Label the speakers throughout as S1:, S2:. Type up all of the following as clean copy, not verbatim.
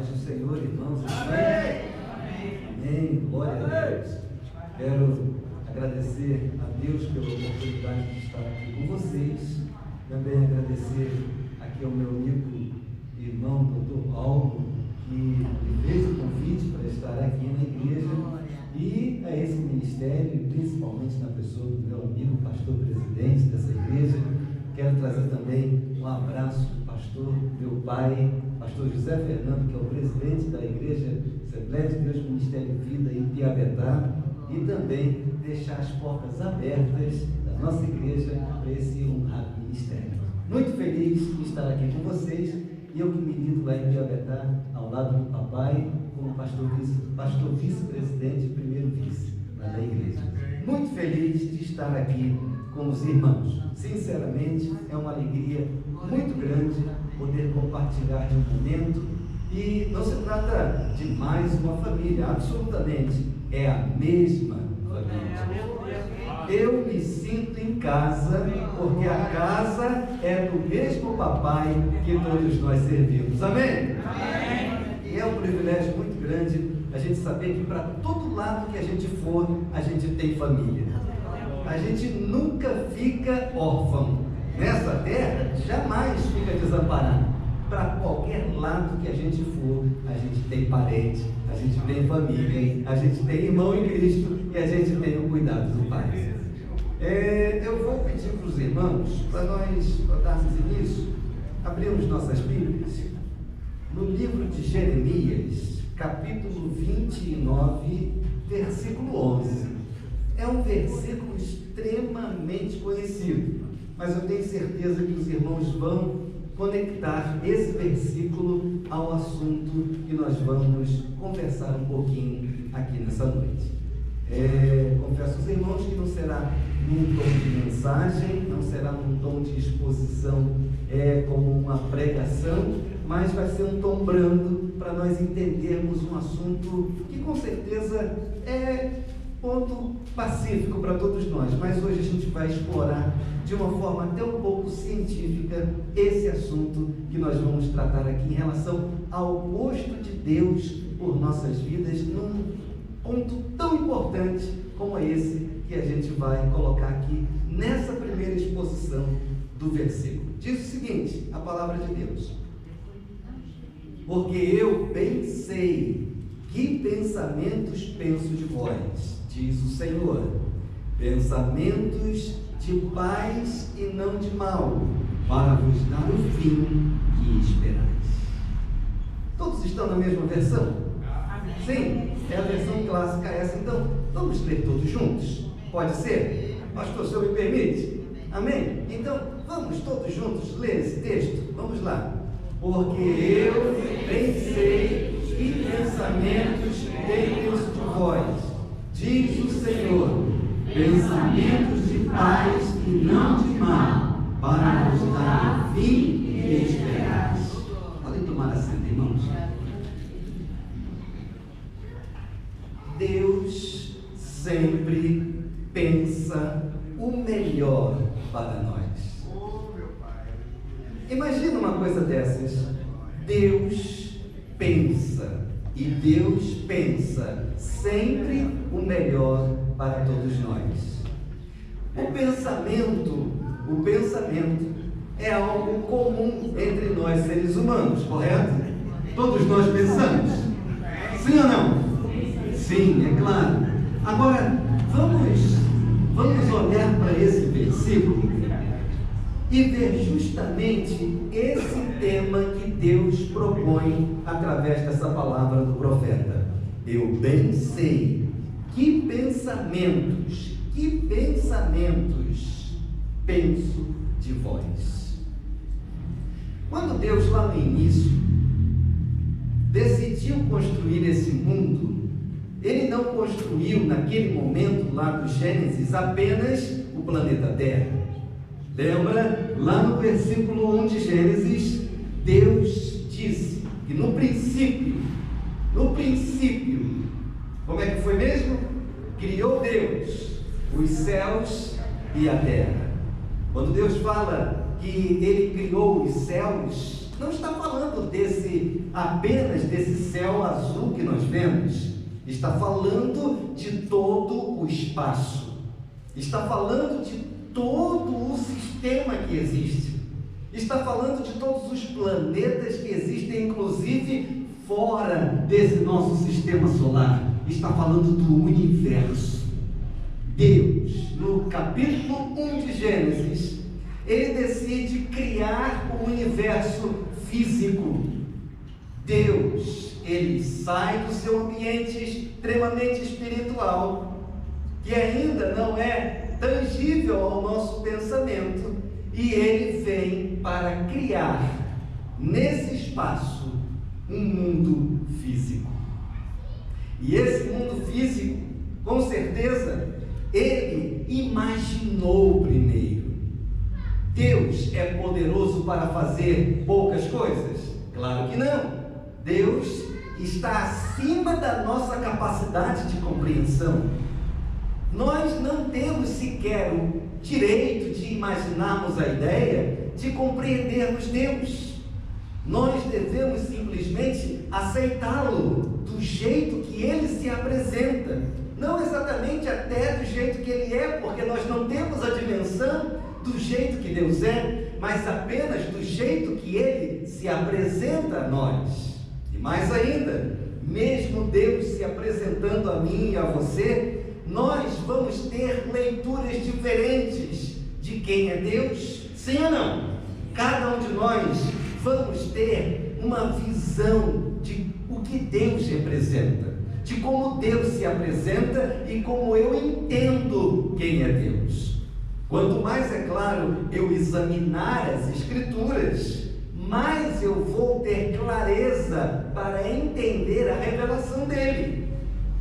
S1: Paz do Senhor, irmãos. Amém. Amém. Glória a Deus. Quero agradecer a Deus pela oportunidade de estar aqui com vocês. Também agradecer aqui ao meu amigo e irmão, Dr. Paulo, que me fez o convite para estar aqui na igreja e a esse ministério, principalmente na pessoa do meu amigo, pastor presidente dessa igreja. Quero trazer também um abraço do pastor, meu pai, pastor José Fernando, que é o presidente da igreja Assembleia de Deus Ministério Vida em Piabetá, e também deixar as portas abertas da nossa igreja para esse honrado ministério. Muito feliz de estar aqui com vocês, e eu que milito lá em Piabetá, ao lado do papai, como pastor vice-presidente e primeiro vice lá da igreja. Muito feliz de estar aqui com os irmãos. Sinceramente, é uma alegria muito grande poder compartilhar de um momento, e não se trata de mais uma família, absolutamente, é a mesma família. Eu me sinto em casa, porque a casa é do mesmo papai que todos nós servimos. Amém? E é um privilégio muito grande a gente saber que para todo lado que a gente for, a gente tem família. A gente nunca fica órfão. Nessa terra, jamais fica desamparado. Para qualquer lado que a gente for, a gente tem parente, a gente tem família, a gente tem irmão em Cristo e a gente tem o cuidado do Pai. Eu vou pedir para os irmãos, para nós darmos início, abrirmos nossas Bíblias no livro de Jeremias, capítulo 29, versículo 11. É um versículo extremamente conhecido, mas eu tenho certeza que os irmãos vão conectar esse versículo ao assunto que nós vamos conversar um pouquinho aqui nessa noite. Confesso aos irmãos que não será num tom de mensagem, não será num tom de exposição como uma pregação, mas vai ser um tom brando para nós entendermos um assunto que com certeza é ponto pacífico para todos nós, mas hoje a gente vai explorar de uma forma até um pouco científica esse assunto que nós vamos tratar aqui em relação ao gosto de Deus por nossas vidas, num ponto tão importante como esse que a gente vai colocar aqui nessa primeira exposição do versículo. Diz o seguinte, a palavra de Deus: porque eu bem sei que pensamentos penso de vós, diz o Senhor, pensamentos de paz e não de mal, para vos dar o fim que esperais. Todos estão na mesma versão? Sim, é a versão clássica essa. Então, vamos ler todos juntos? Pode ser? Pastor, o senhor me permite? Amém? Então, vamos todos juntos ler esse texto? Vamos lá. Porque eu bem sei que pensamentos tenho de vós, diz o Senhor, pensamentos de paz e não de mal, para vos dar o fim que esperais. Podem tomar assento, irmãos. Deus sempre pensa o melhor para nós. Imagina uma coisa dessas. Deus pensa, e Deus pensa sempre o melhor para todos nós. O pensamento é algo comum entre nós seres humanos, correto? Todos nós pensamos? Sim ou não? Sim, é claro. Agora, vamos olhar para esse versículo e ver justamente esse tema que Deus propõe através dessa palavra do profeta. Eu bem sei que pensamentos penso de vós. Quando Deus lá no início decidiu construir esse mundo, Ele não construiu naquele momento lá do Gênesis apenas o planeta Terra. Lembra? Lá no versículo 1 de Gênesis, Deus disse que no princípio, como é que foi mesmo? Criou Deus os céus e a terra. Quando Deus fala que Ele criou os céus, não está falando apenas desse céu azul que nós vemos, está falando de todo o espaço, está falando de todo o sistema que existe, está falando de todos os planetas que existem, inclusive fora desse nosso sistema solar, está falando do universo. Deus, no capítulo 1 de Gênesis, ele decide criar o universo físico. Deus, ele sai do seu ambiente extremamente espiritual, que ainda não é tangível ao nosso pensamento, e ele vem para criar nesse espaço um mundo físico. E esse mundo físico, com certeza, ele imaginou primeiro. Deus é poderoso para fazer poucas coisas? Claro que não. Deus está acima da nossa capacidade de compreensão. Nós não temos sequer o direito de imaginarmos a ideia de compreendermos Deus. Nós devemos simplesmente aceitá-lo do jeito que ele se apresenta, não exatamente até do jeito que ele é, porque nós não temos a dimensão do jeito que Deus é, mas apenas do jeito que ele se apresenta a nós. E mais ainda, mesmo Deus se apresentando a mim e a você, nós vamos ter leituras diferentes de quem é Deus, sim ou não? Cada um de nós vamos ter uma visão de o que Deus representa, de como Deus se apresenta e como eu entendo quem é Deus. Quanto mais, é claro, eu examinar as Escrituras, mais eu vou ter clareza para entender a revelação dele.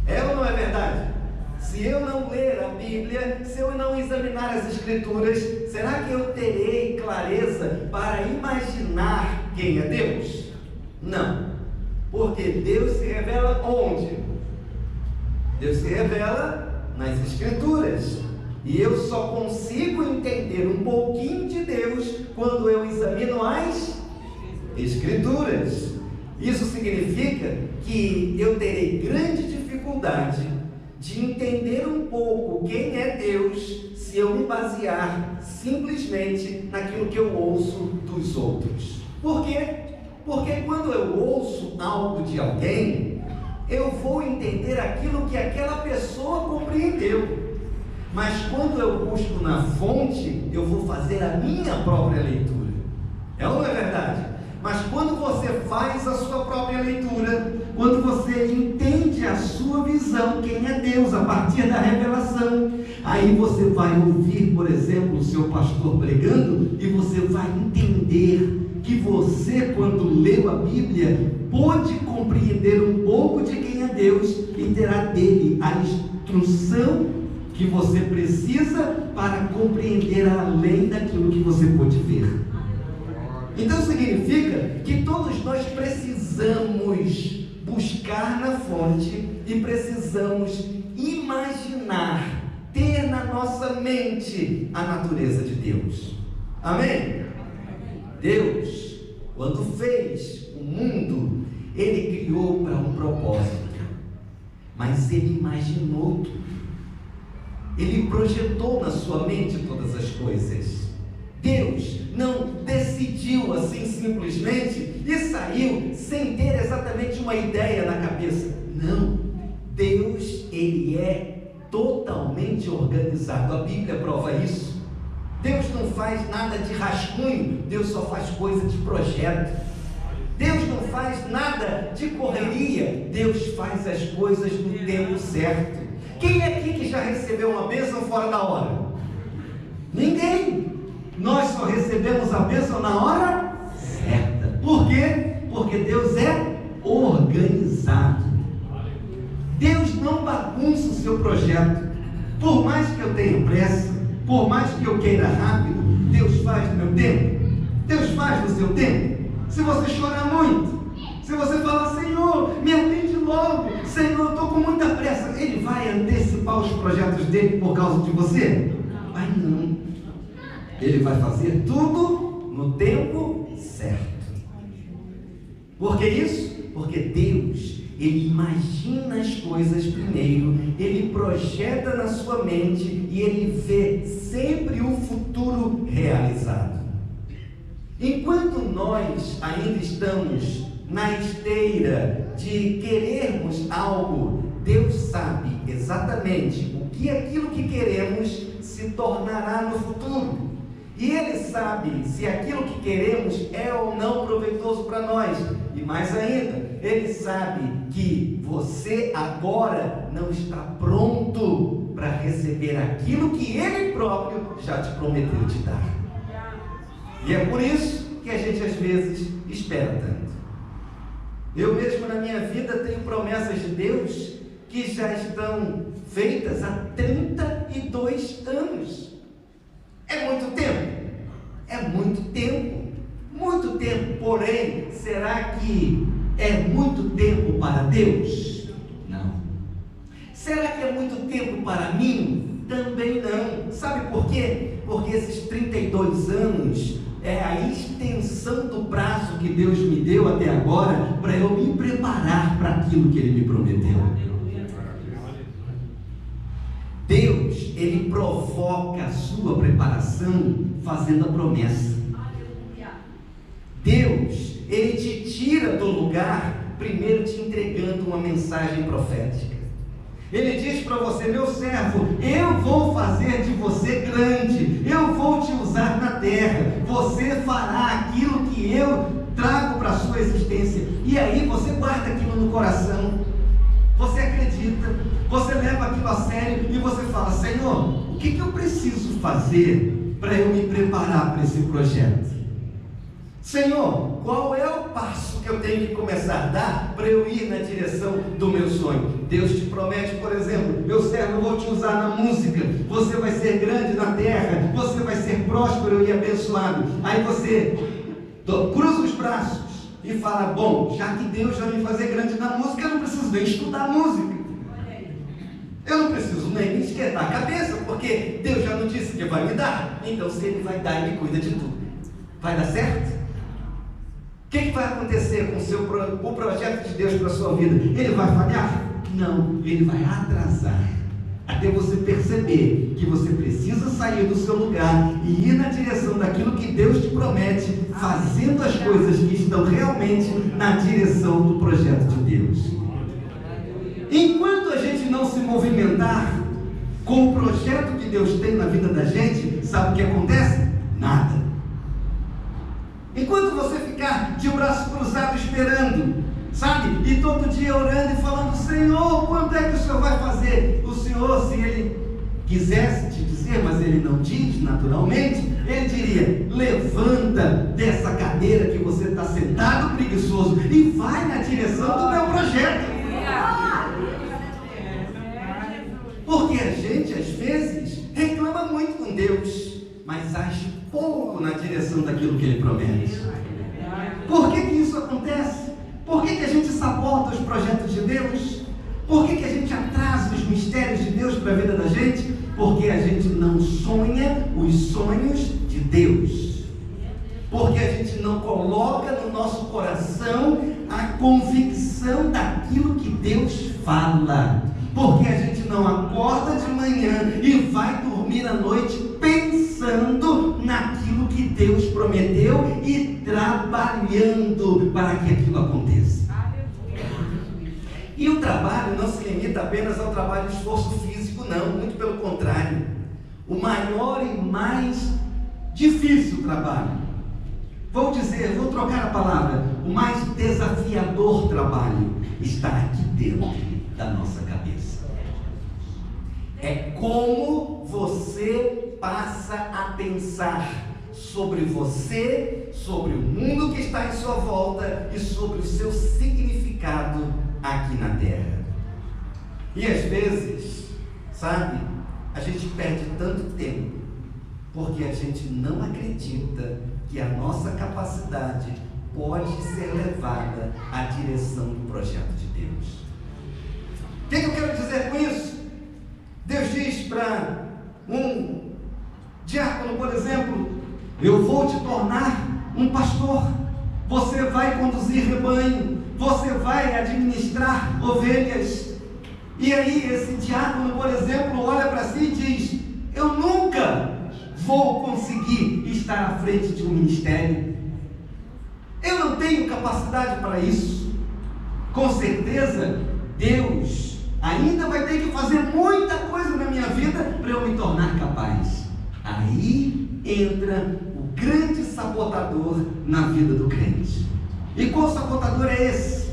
S1: É ou não é verdade? Se eu não ler a Bíblia, se eu não examinar as Escrituras, será que eu terei clareza para imaginar quem é Deus? Não, porque Deus se revela onde? Deus se revela nas Escrituras, e eu só consigo entender um pouquinho de Deus quando eu examino as Escrituras. Isso significa que eu terei grande dificuldade de entender um pouco quem é Deus se eu me basear simplesmente naquilo que eu ouço dos outros. Por quê? Porque quando eu ouço algo de alguém, eu vou entender aquilo que aquela pessoa compreendeu. Mas quando eu busco na fonte, eu vou fazer a minha própria leitura. É ou não é verdade? Mas quando você faz a sua própria leitura, quando você entende a sua visão, quem é Deus, a partir da revelação, aí você vai ouvir, por exemplo, o seu pastor pregando, e você vai entender que você, quando leu a Bíblia, pôde compreender um pouco de quem é Deus e terá dele a instrução que você precisa para compreender além daquilo que você pôde ver. Então significa que todos nós precisamos buscar na fonte e precisamos imaginar, ter na nossa mente a natureza de Deus. Amém? Deus, quando fez o mundo, ele criou para um propósito, mas ele imaginou tudo. Ele projetou na sua mente todas as coisas. Deus não decidiu assim simplesmente e saiu sem ter exatamente uma ideia na cabeça. Não, Deus, ele é totalmente organizado. A Bíblia prova isso. Deus não faz nada de rascunho, Deus só faz coisa de projeto. Deus não faz nada de correria, Deus faz as coisas no tempo certo. Quem é aqui que já recebeu uma bênção fora da hora? Ninguém. Nós só recebemos a bênção na hora certa. Por quê? Porque Deus é organizado. Deus não bagunça o seu projeto. Por mais que eu tenha pressa, por mais que eu queira rápido, Deus faz no meu tempo. Deus faz no seu tempo. Se você chorar muito, se você falar, Senhor, me atende logo, Senhor, eu estou com muita pressa, Ele vai antecipar os projetos dele por causa de você? Vai não. Ele vai fazer tudo no tempo certo.
S2: Por que isso? Porque Deus, Ele imagina as coisas primeiro, Ele projeta na sua mente e Ele vê sempre o futuro realizado. Enquanto nós ainda estamos na esteira de querermos algo, Deus sabe exatamente o que aquilo que queremos se tornará no futuro. E Ele sabe se aquilo que queremos é ou não proveitoso para nós. E mais ainda, Ele sabe que você agora não está pronto para receber aquilo que Ele próprio já te prometeu te dar. E é por isso que a gente às vezes espera tanto. Eu mesmo na minha vida tenho promessas de Deus que já estão feitas há 32 anos. É muito tempo? É muito tempo. Muito tempo, porém, será que é muito tempo para Deus? Não. Será que é muito tempo para mim? Também não. Sabe por quê? Porque esses 32 anos é a extensão do prazo que Deus me deu até agora para eu me preparar para aquilo que Ele me prometeu. Deus, Ele provoca a sua preparação fazendo a promessa. Deus, Ele te tira do lugar primeiro te entregando uma mensagem profética. Ele diz para você: meu servo, eu vou fazer de você grande, eu vou te usar na terra, você fará aquilo que eu trago para a sua existência. E aí você guarda aquilo no coração, você acredita, você leva aquilo a sério e você fala: Senhor, o que eu preciso fazer para eu me preparar para esse projeto? Senhor, qual é o passo que eu tenho que começar a dar para eu ir na direção do meu sonho? Deus te promete, por exemplo: meu servo, eu vou te usar na música, você vai ser grande na terra, você vai ser próspero e abençoado. Aí você cruza os braços e fala: bom, já que Deus vai me fazer grande na música, eu não preciso nem estudar música, eu não preciso nem me esquentar a cabeça, porque Deus já não disse que vai me dar. Então se Ele vai dar, Ele cuida de tudo. Vai dar certo? O que vai acontecer com o projeto de Deus para a sua vida? Ele vai falhar? Não, ele vai atrasar, até você perceber que você precisa sair do seu lugar e ir na direção daquilo que Deus te promete, fazendo as coisas que estão realmente na direção do projeto de Deus. Enquanto a gente não se movimentar com o projeto que Deus tem na vida da gente, sabe o que acontece? Nada. Enquanto você ficar de braço cruzado esperando, sabe? E todo dia orando e falando: Senhor, quando é que o Senhor vai fazer? O Senhor, se Ele quisesse te dizer, mas Ele não diz naturalmente, Ele diria: levanta dessa cadeira que você está sentado preguiçoso e vai na direção do meu projeto. Porque a gente às vezes reclama muito com Deus, mas age pouco na direção daquilo que Ele promete. Por que isso acontece? Por que a gente sabota os projetos de Deus? Por que a gente atrasa os mistérios de Deus para a vida da gente? Porque a gente não sonha os sonhos de Deus. Porque a gente não coloca no nosso coração a convicção daquilo que Deus fala. Porque a gente não acorda de manhã e vai dormir à noite pensando naquilo que Deus prometeu e trabalhando para que aquilo aconteça. E o trabalho não se limita apenas ao trabalho de esforço físico, não, muito pelo contrário. O maior e mais difícil trabalho, vou trocar a palavra, o mais desafiador trabalho está aqui dentro da nossa cabeça. É como você passa a pensar sobre você, sobre o mundo que está em sua volta e sobre o seu significado aqui na terra. E às vezes, sabe, a gente perde tanto tempo porque a gente não acredita que a nossa capacidade pode ser levada à direção do projeto de Deus. O que eu quero dizer com isso? Deus diz para um diácono, por exemplo: eu vou te tornar um pastor, você vai conduzir rebanho, você vai administrar ovelhas. E aí esse diácono, por exemplo, olha para si e diz: eu nunca vou conseguir estar à frente de um ministério, eu não tenho capacidade para isso. Com certeza Deus ainda vai ter que fazer muita coisa na minha vida para eu me tornar capaz. Aí entra o grande sabotador na vida do crente. E qual sabotador é esse?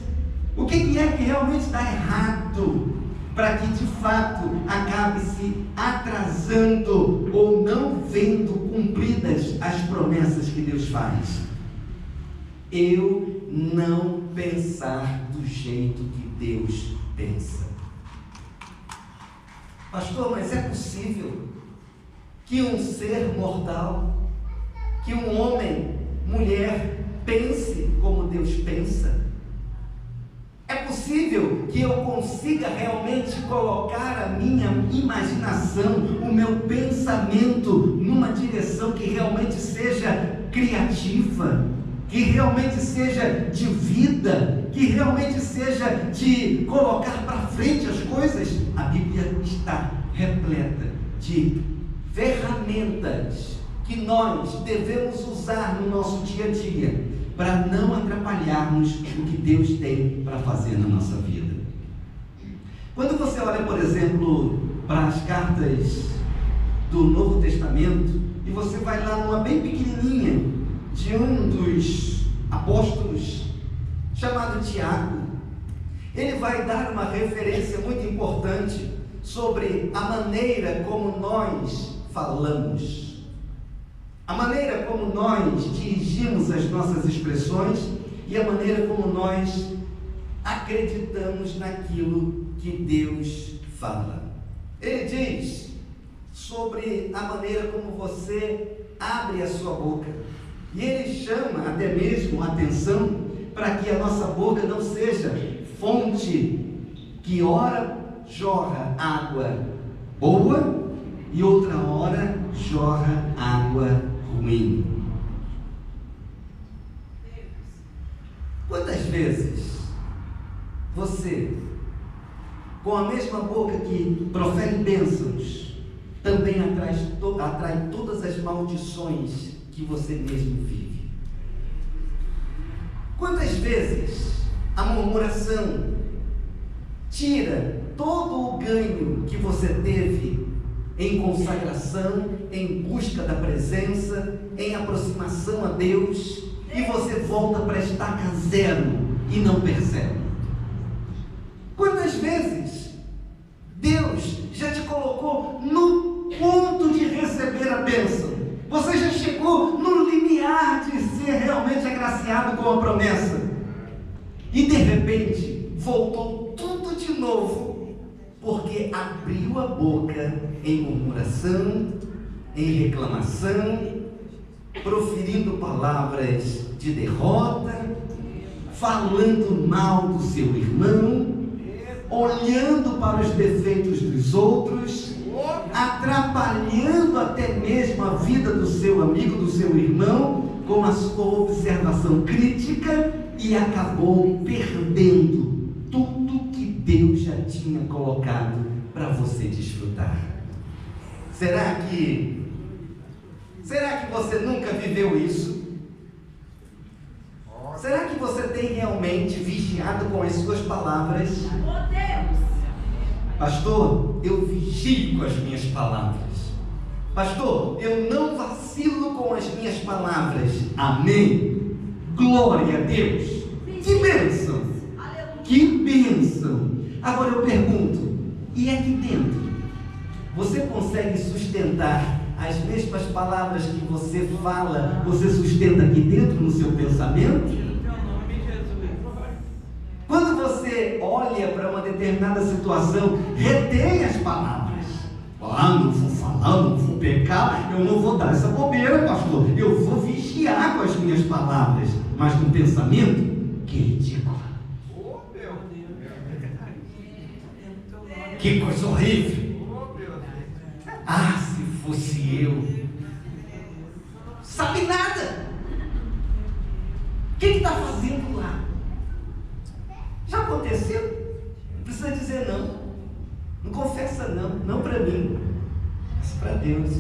S2: O que é que realmente está errado para que de fato acabe se atrasando ou não vendo cumpridas as promessas que Deus faz? Eu não pensar do jeito que Deus pensa. Pastor, mas é possível que um ser mortal, que um homem, mulher, pense como Deus pensa? É possível que eu consiga realmente colocar a minha imaginação, o meu pensamento numa direção que realmente seja criativa, que realmente seja de vida, que realmente seja de colocar para frente as coisas? A Bíblia está repleta de ferramentas que nós devemos usar no nosso dia a dia para não atrapalharmos o que Deus tem para fazer na nossa vida. Quando você olha, por exemplo, para as cartas do Novo Testamento, e você vai lá numa bem pequenininha, de um dos apóstolos, chamado Tiago, ele vai dar uma referência muito importante sobre a maneira como nós falamos, a maneira como nós dirigimos as nossas expressões e a maneira como nós acreditamos naquilo que Deus fala. Ele diz sobre a maneira como você abre a sua boca. E ele chama até mesmo a atenção para que a nossa boca não seja fonte que ora jorra água boa e outra hora jorra água ruim. Quantas vezes você, com a mesma boca que profere bênçãos, também atrai todas as maldições que você mesmo vive? Quantas vezes a murmuração tira todo o ganho que você teve em consagração, em busca da presença, em aproximação a Deus, e você volta para estaca zero e não percebe? Quantas vezes Deus já te colocou no ponto de receber a bênção? Você já chegou no limiar de ser realmente agraciado com a promessa, e de repente voltou tudo de novo, porque abriu a boca em murmuração, em reclamação, proferindo palavras de derrota, falando mal do seu irmão, olhando para os defeitos dos outros, atrapalhando até mesmo a vida do seu amigo, do seu irmão, com a sua observação crítica, e acabou perdendo tudo que Deus já tinha colocado para você desfrutar. Será que você nunca viveu isso? Será que você tem realmente vigiado com as suas palavras? Pastor, eu vigio com as minhas palavras. Pastor, eu não vacilo com as minhas palavras. Amém? Glória a Deus. Que bênção! Que bênção! Agora eu pergunto, e aqui dentro, você consegue sustentar as mesmas palavras que você fala? Você sustenta aqui dentro no seu pensamento? Quando você olha para uma determinada situação, retém as palavras. Não vou falar, não vou pecar, eu não vou dar essa bobeira, pastor. Eu vou vigiar com as minhas palavras. Mas no pensamento, que ridículo. Que coisa horrível. Se fosse eu. Sabe nada. O que está fazendo lá? Já aconteceu? Não precisa dizer não. Não confessa não. Não para mim, mas para Deus.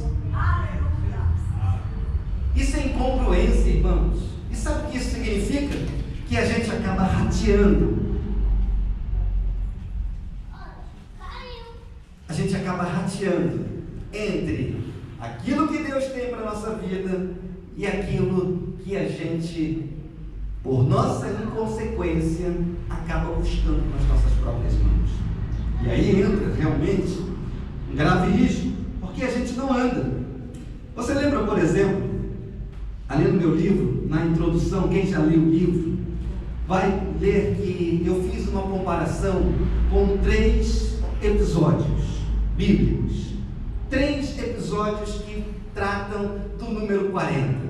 S2: Isso é incongruência, irmãos. E sabe o que isso significa? Que a gente acaba rateando. A gente acaba rateando entre aquilo que Deus tem para a nossa vida e aquilo que a gente, por nossa inconsequência, acaba buscando nas nossas próprias mãos. E aí entra realmente um grave risco, porque a gente não anda. Você lembra, por exemplo, ali no meu livro, na introdução, quem já leu o livro, vai ler que eu fiz uma comparação com 3 episódios bíblicos. 3 episódios que tratam do número 40.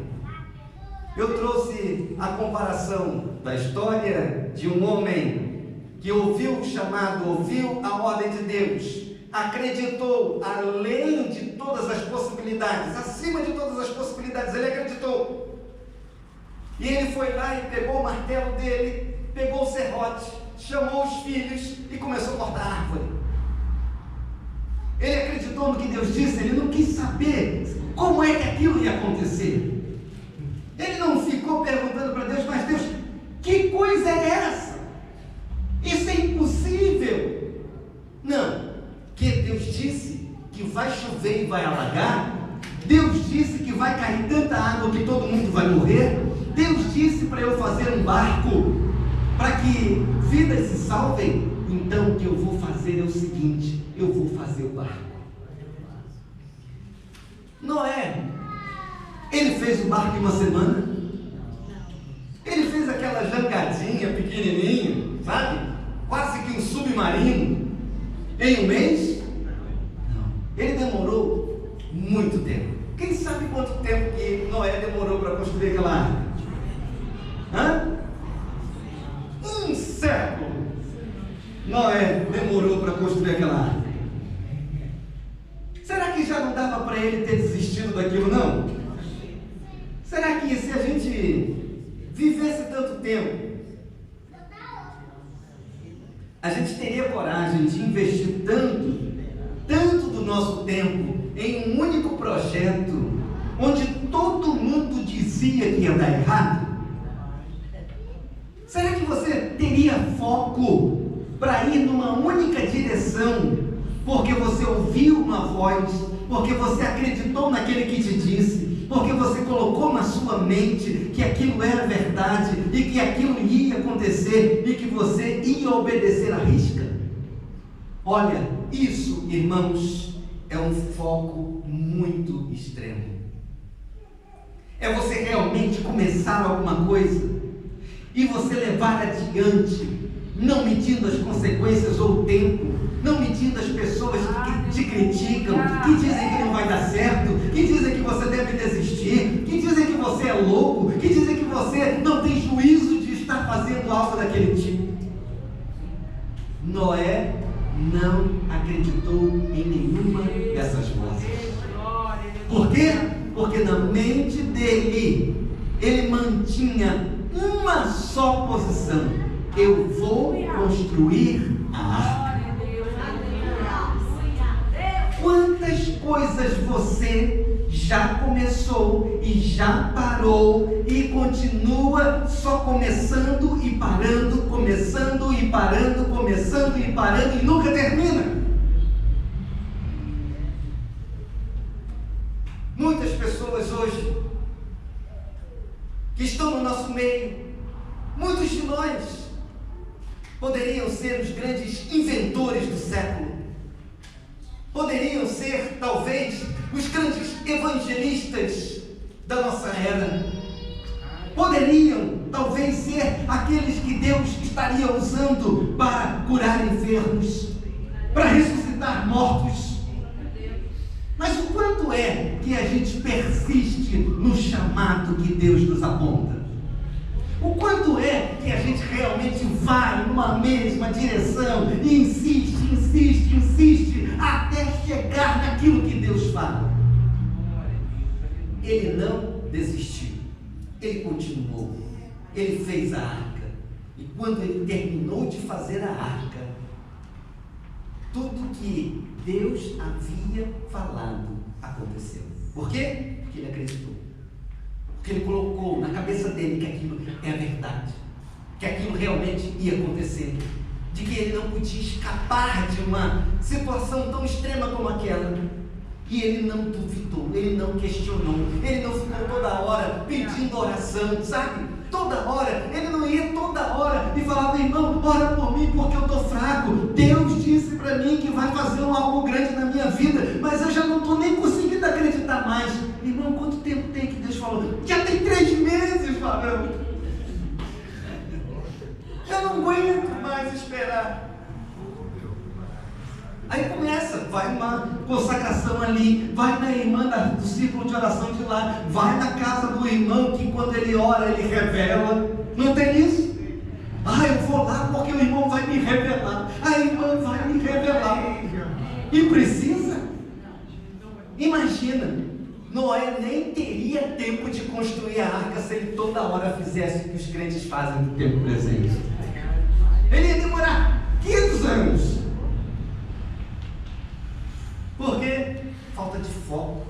S2: Eu trouxe a comparação da história de um homem que ouviu o chamado, ouviu a ordem de Deus, acreditou além de todas as possibilidades, acima de todas as possibilidades, ele acreditou. E ele foi lá e pegou o martelo dele, pegou o serrote, chamou os filhos e começou a cortar a árvore. Ele acreditou no que Deus disse, ele não quis saber como é que aquilo ia acontecer. Ele não ficou perguntando para Deus, mas Deus, que coisa é essa? Isso é impossível. Não, que Deus disse que vai chover e vai alagar. Deus disse que vai cair tanta água que todo mundo vai morrer. Deus disse para eu fazer um barco para que vidas se salvem. Então o que eu vou fazer é o seguinte, eu vou fazer o barco. Noé, ele fez o barco em uma semana? Ele fez aquela jangadinha pequenininha, sabe? Quase que um submarino, em um mês? Não, ele demorou muito tempo. Quem sabe quanto tempo que Noé demorou para construir aquela arca? Um século Noé demorou para construir aquela arca. Será que já não dava para ele ter desistido daquilo, não? Será que se a gente vivesse tanto tempo, a gente teria coragem de investir tanto do nosso tempo em um único projeto, onde todo mundo dizia que ia dar errado? Será que você teria foco para ir numa única direção, porque você ouviu uma voz, porque você acreditou naquele que te disse, porque você colocou na sua mente que aquilo era verdade e que aquilo ia acontecer e que você ia obedecer à risca? Olha, isso, irmãos, é um foco muito extremo. É você realmente começar alguma coisa e você levar adiante, não medindo as consequências ou o tempo, não medindo as pessoas que te criticam, que dizem que não vai dar certo, que dizem que você deve desistir, que dizem que você é louco, que dizem que você não tem juízo de estar fazendo algo daquele tipo. Noé não acreditou em nenhuma dessas vozes. Por quê? Porque na mente dele, ele mantinha uma só posição: eu vou construir a arca. Quantas coisas você já começou e já parou e continua só começando e parando, começando e parando, começando e parando e nunca termina? Muitas pessoas hoje que estão no nosso meio, muitos de nós poderiam ser os grandes inventores do século, poderiam ser talvez os grandes evangelistas da nossa era, poderiam talvez ser aqueles que Deus estaria usando para curar enfermos, para ressuscitar mortos. Mas o quanto é que a gente persiste no chamado que Deus nos aponta? O quanto é que a gente realmente vai numa mesma direção e insiste até chegar naquilo que Deus fala? Ele não desistiu, ele continuou. ele fez a arca. E quando ele terminou de fazer a arca, tudo que Deus havia falado aconteceu. Por quê? Porque ele acreditou. Porque ele colocou na cabeça dele que aquilo é a verdade, que aquilo realmente ia acontecer, de que ele não podia escapar de uma situação tão extrema como aquela. E ele não duvidou, ele não questionou, ele não ficou toda hora pedindo oração, sabe? Toda hora, ele não ia toda hora e falava: irmão, ora por mim porque eu estou fraco. Deus disse para mim que vai fazer algo grande na minha vida, mas eu já não estou nem conseguindo acreditar mais. Irmão, quanto tempo tem que Deus falou? Já tem 3 meses falando. Eu não aguento mais esperar. Aí começa, vai uma consagração ali, vai na irmã do círculo de oração de lá, vai na casa do irmão que quando ele ora, ele revela. Não tem isso? Eu vou lá porque o irmão vai me revelar, a irmã vai me revelar. E precisa? Imagina, Noé nem teria tempo de construir a arca se ele toda hora fizesse o que os crentes fazem no tempo presente. Ele ia demorar 500 anos. Por quê? Falta de foco,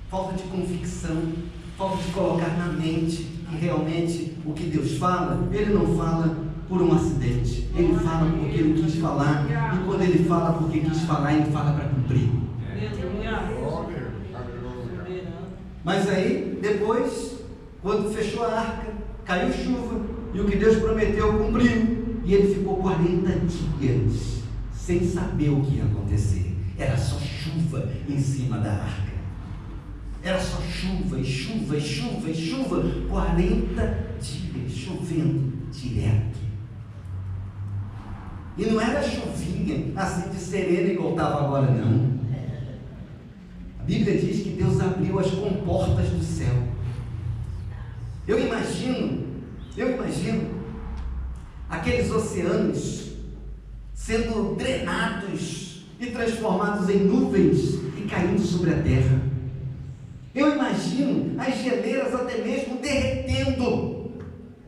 S2: falta de convicção, falta de colocar na mente que realmente o que Deus fala, Ele não fala por um acidente, Ele fala porque Ele quis falar, e quando Ele fala porque quis falar, Ele fala para cumprir. Mas aí, depois, quando fechou a arca, caiu chuva, e o que Deus prometeu cumpriu, e ele ficou 40 dias sem saber o que ia acontecer. Era só chuva em cima da arca. Era só chuva e chuva e chuva e chuva. 40 dias chovendo direto. E não era chuvinha assim de serena igual estava agora, não. A Bíblia diz que Deus abriu as comportas do céu. Eu imagino aqueles oceanos sendo drenados e transformados em nuvens e caindo sobre a terra. Eu imagino as geleiras até mesmo derretendo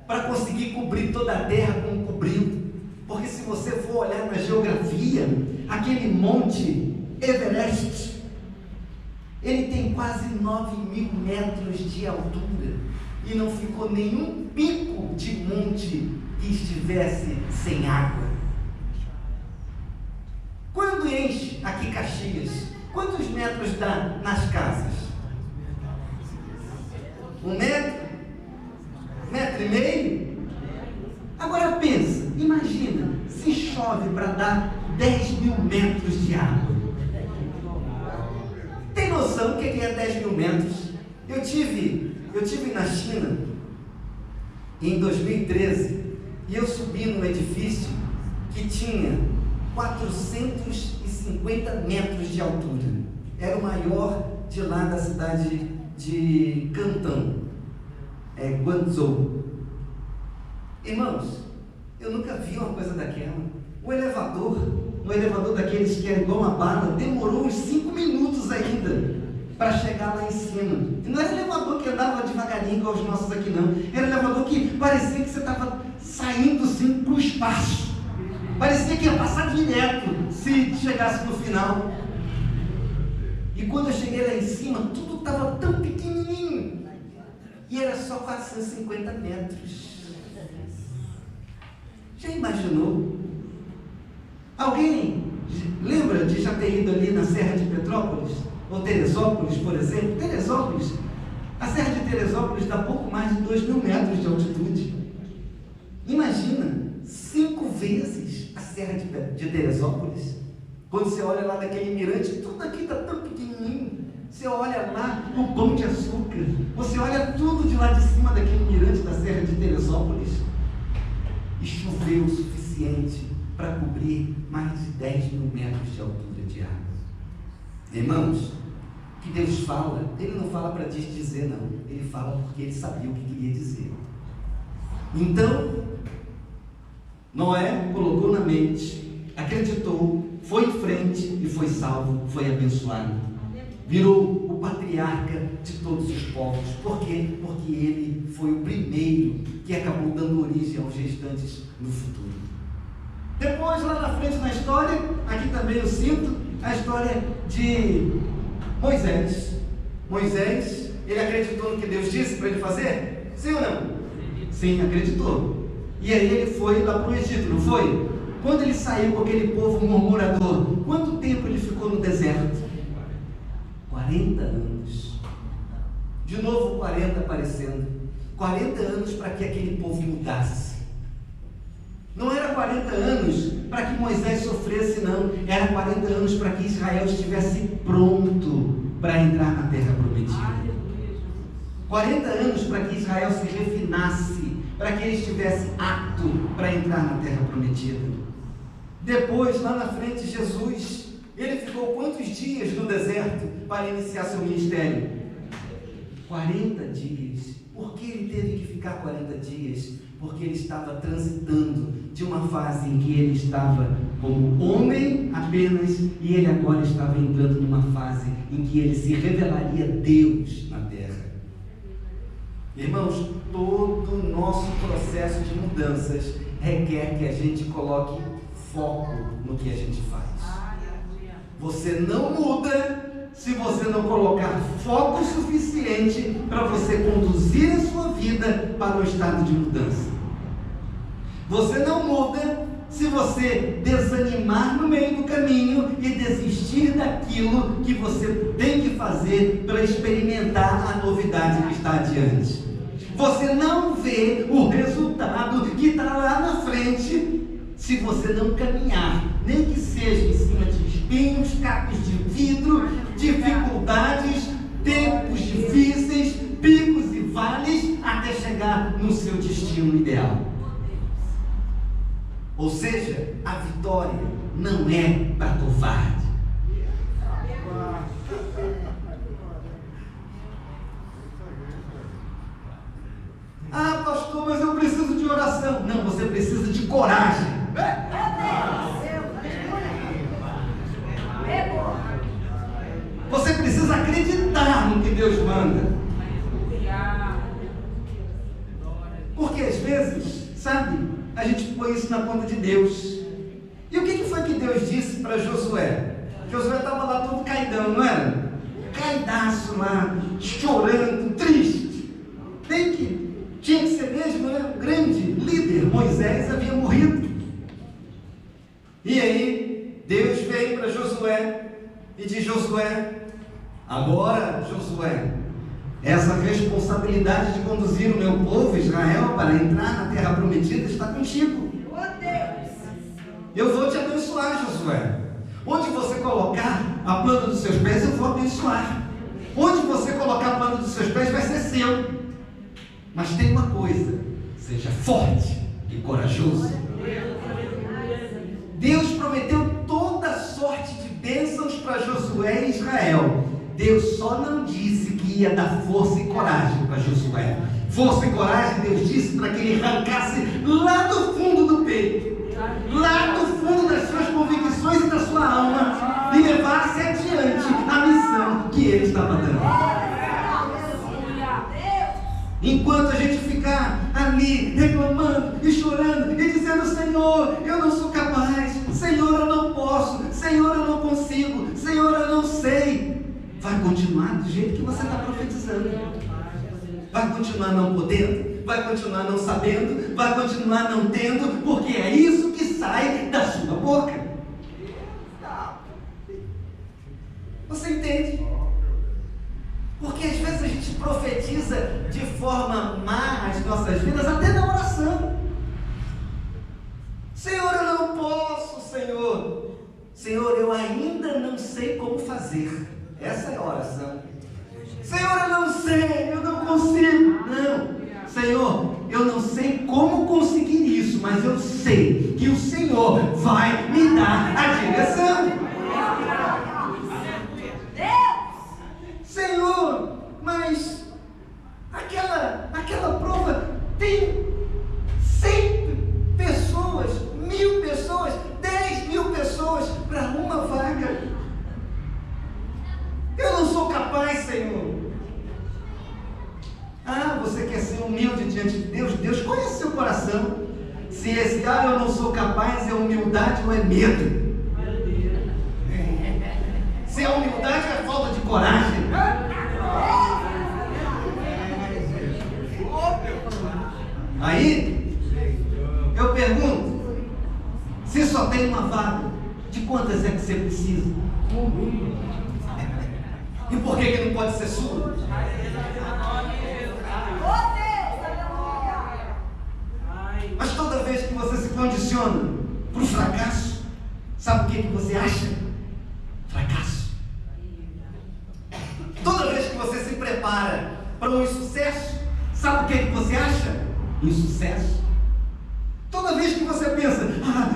S2: para conseguir cobrir toda a terra como cobriu. Porque se você for olhar na geografia, aquele monte Everest, ele tem quase 9.000 metros de altura e não ficou nenhum pico de monte que estivesse sem água. Quando enche aqui Caxias, quantos metros dá nas casas? 1 metro? 1,5 metro? Agora pensa, imagina, se chove para dar 10.000 metros de água. Tem noção do que é 10.000 metros? Eu tive na China em 2013 e eu subi num edifício que tinha 450 metros de altura. Era o maior de lá da cidade de Canton, Guangzhou. Irmãos, eu nunca vi uma coisa daquela. Um elevador daqueles que é igual uma bala, demorou uns 5 minutos ainda para chegar lá em cima. E não era elevador que andava devagarinho igual os nossos aqui, não. Era elevador que parecia que você estava saindo assim para o espaço. Parecia que ia passar direto se chegasse no final. E quando eu cheguei lá em cima, tudo estava tão pequenininho. E era só 450 metros. Já imaginou? Alguém lembra de já ter ido ali na Serra de Petrópolis? Ou Teresópolis, por exemplo? Teresópolis. A Serra de Teresópolis dá pouco mais de 2.000 metros de altitude. Imagina, 5 vezes a Serra de Teresópolis. Quando você olha lá daquele mirante, tudo aqui está tão pequenininho. Você olha lá o Pão de Açúcar. Você olha tudo de lá de cima daquele mirante da Serra de Teresópolis. E choveu o suficiente para cobrir mais de 10.000 metros de altura de água. Irmãos, o que Deus fala, Ele não fala para dizer não. Ele fala porque Ele sabia o que queria dizer. Então, Noé colocou na mente, acreditou, foi em frente e foi salvo, foi abençoado. Virou o o patriarca de todos os povos. Por quê? Porque ele foi o primeiro que acabou dando origem aos restantes no futuro. Depois, lá na frente na história, aqui também eu sinto a história de Moisés. Moisés, ele acreditou no que Deus disse para ele fazer? Sim ou não? Sim, acreditou. E aí ele foi lá para o Egito, não foi? Quando ele saiu com aquele povo murmurador, quanto tempo ele ficou no deserto? 40 anos. De novo 40 aparecendo. 40 anos para que aquele povo mudasse. Não era 40 anos para que Moisés sofresse, não. Era 40 anos para que Israel estivesse pronto para entrar na terra prometida. 40 anos para que Israel se refinasse, para que ele estivesse apto para entrar na terra prometida. Depois, lá na frente, Jesus, ele ficou quantos dias no deserto para iniciar seu ministério? 40 dias. Por que ele teve que ficar 40 dias? Porque ele estava transitando de uma fase em que ele estava como homem apenas, e ele agora estava entrando numa fase em que ele se revelaria Deus na terra. Irmãos, todo o nosso processo de mudanças requer que a gente coloque foco no que a gente faz. Você não muda se você não colocar foco suficiente para você conduzir a sua vida para o estado de mudança. Você não muda se você desanimar no meio do caminho e desistir daquilo que você tem que fazer para experimentar a novidade que está adiante. Você não vê o resultado que está lá na frente se você não caminhar, nem que seja em cima de espinhos, cacos de vidro, dificuldades, tempos difíceis, picos e vales, até chegar no seu destino ideal. Ou seja, a vitória não é para covarde. Ah, pastor, mas eu preciso de oração. Não, você precisa de coragem. Você precisa acreditar no que Deus manda. Porque às vezes, sabe, a gente põe isso na conta de Deus. E o que foi que Deus disse para Josué? Josué estava lá todo caidão, não era? Caidaço lá, chorando, triste. Tinha que ser mesmo, né? O grande líder, Moisés, havia morrido. E aí, Deus veio para Josué e diz: Josué, agora, Josué, essa responsabilidade de conduzir o meu povo, Israel, para entrar na terra prometida está contigo. Eu vou te abençoar, Josué. Onde você colocar a planta dos seus pés, eu vou abençoar. Onde você colocar a planta dos seus pés, vai ser seu. Mas tem uma coisa: seja forte e corajoso. Deus prometeu toda sorte de bênçãos para Josué e Israel. Deus só não disse que ia dar força e coragem para Josué. Força e coragem Deus disse para que ele arrancasse lá do fundo do peito, lá do fundo das suas convicções e da sua alma, e levasse adiante a missão que ele estava dando. Enquanto a gente ficar ali reclamando e chorando e dizendo: Senhor, eu não sou capaz, Senhor, eu não posso, Senhor, eu não consigo, Senhor, eu não sei, vai continuar do jeito que você está profetizando. Vai continuar não podendo, vai continuar não sabendo, vai continuar não tendo, porque é isso que sai da sua boca. Você entende? Porque às vezes a gente profetiza de forma má as nossas vidas, até na oração. Senhor, eu não posso, Senhor. Senhor, eu ainda não sei como fazer. Essa é a oração. Senhor, eu não sei, eu não consigo. Não. Senhor, eu não sei como conseguir isso, mas eu sei que o Senhor vai me dar a direção. Senhor, mas aquela prova tem 100 pessoas, 1000 pessoas, 10.000 pessoas para uma vaga. Eu não sou capaz, Senhor. você quer ser humilde diante de Deus, Deus conhece seu coração. Se esse eu não sou capaz é humildade ou é medo? Se é humildade é falta de coragem. Aí eu pergunto, se só tem uma vaga, de quantas é que você precisa? E por que não pode ser sua? Mas toda vez que você se condiciona para o fracasso, sabe o que você acha? Fracasso. Toda vez que você se prepara para um insucesso, sabe o que você acha? Insucesso. Toda vez que você pensa,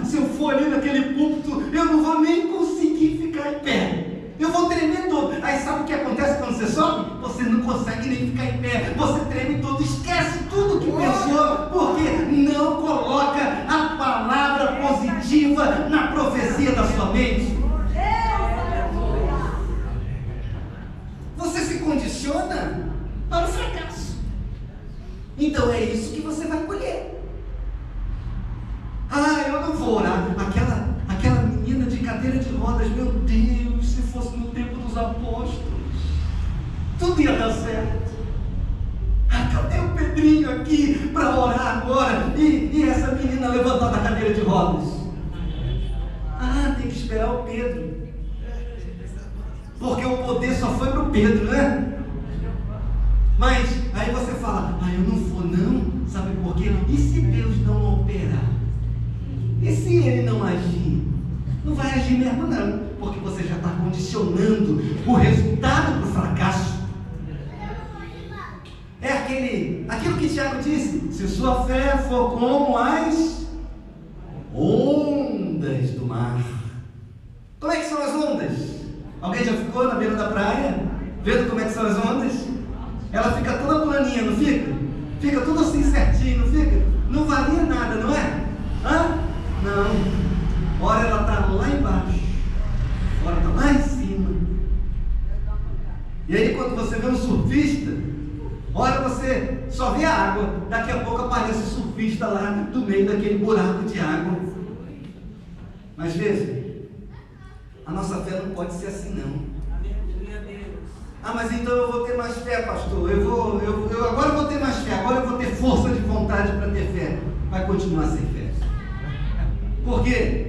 S2: se eu for ali naquele púlpito, eu não vou nem conseguir ficar em pé. Eu vou tremer todo. Aí sabe o que acontece quando você sobe? Você não consegue nem ficar em pé. Você treme todo, esquece tudo que pensou, porque não coloca a palavra positiva na profecia da sua mente. Você se condiciona para o fracasso. Então é isso que você vai colher. Eu não vou orar. Aquela menina de cadeira de rodas, meu Deus, se fosse no tempo dos apóstolos, tudo ia dar certo. Cadê o Pedrinho aqui para orar agora? E essa menina levantar da cadeira de rodas? Tem que esperar o Pedro. Porque o poder só foi para o Pedro, né? Mas aí você fala, eu não vou não, sabe por quê? E se Deus não operar? E se Ele não agir? Não vai agir mesmo não, porque você já está condicionando o resultado para o fracasso. É aquilo que Tiago disse, se sua fé for como as ondas do mar. Como é que são as ondas? Alguém já ficou na beira da praia, vendo como é que são as ondas? Ela fica toda planinha, não fica? Fica tudo assim certinho, não fica? Não varia nada, não é? Não. Ora ela está lá embaixo, ora está lá em cima. E aí quando você vê um surfista, ora você só vê a água, daqui a pouco aparece o surfista lá no meio daquele buraco de água. Mas veja, a nossa fé não pode ser assim não. Mas então eu vou ter mais fé, pastor. Eu agora vou ter mais fé, agora eu vou ter força de vontade para ter fé. Vai continuar sem fé. Por quê?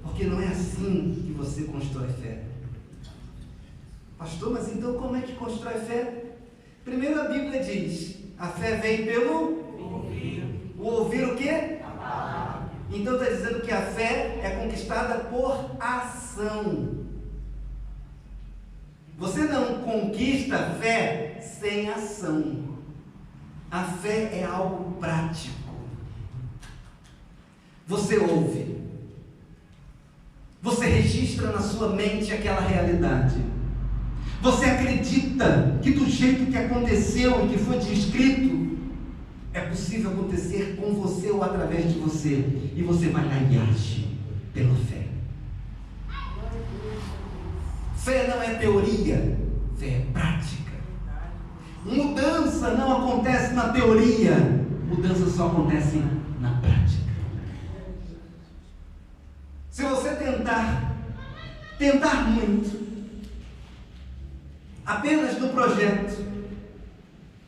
S2: Porque não é assim que você constrói fé. Pastor, mas então como é que constrói fé? Primeiro a Bíblia diz, a fé vem pelo ouvir. O ouvir o quê? Então está dizendo que a fé é conquistada por ação. Você não conquista a fé sem ação. A fé é algo prático. Você ouve. Você registra na sua mente aquela realidade. Você acredita que do jeito que aconteceu e que foi descrito, é possível acontecer com você ou através de você. E você vai lá e age pela fé. Fé não é teoria, fé é prática. Mudança não acontece na teoria, mudança só acontece na prática. Se você tentar muito, apenas no projeto,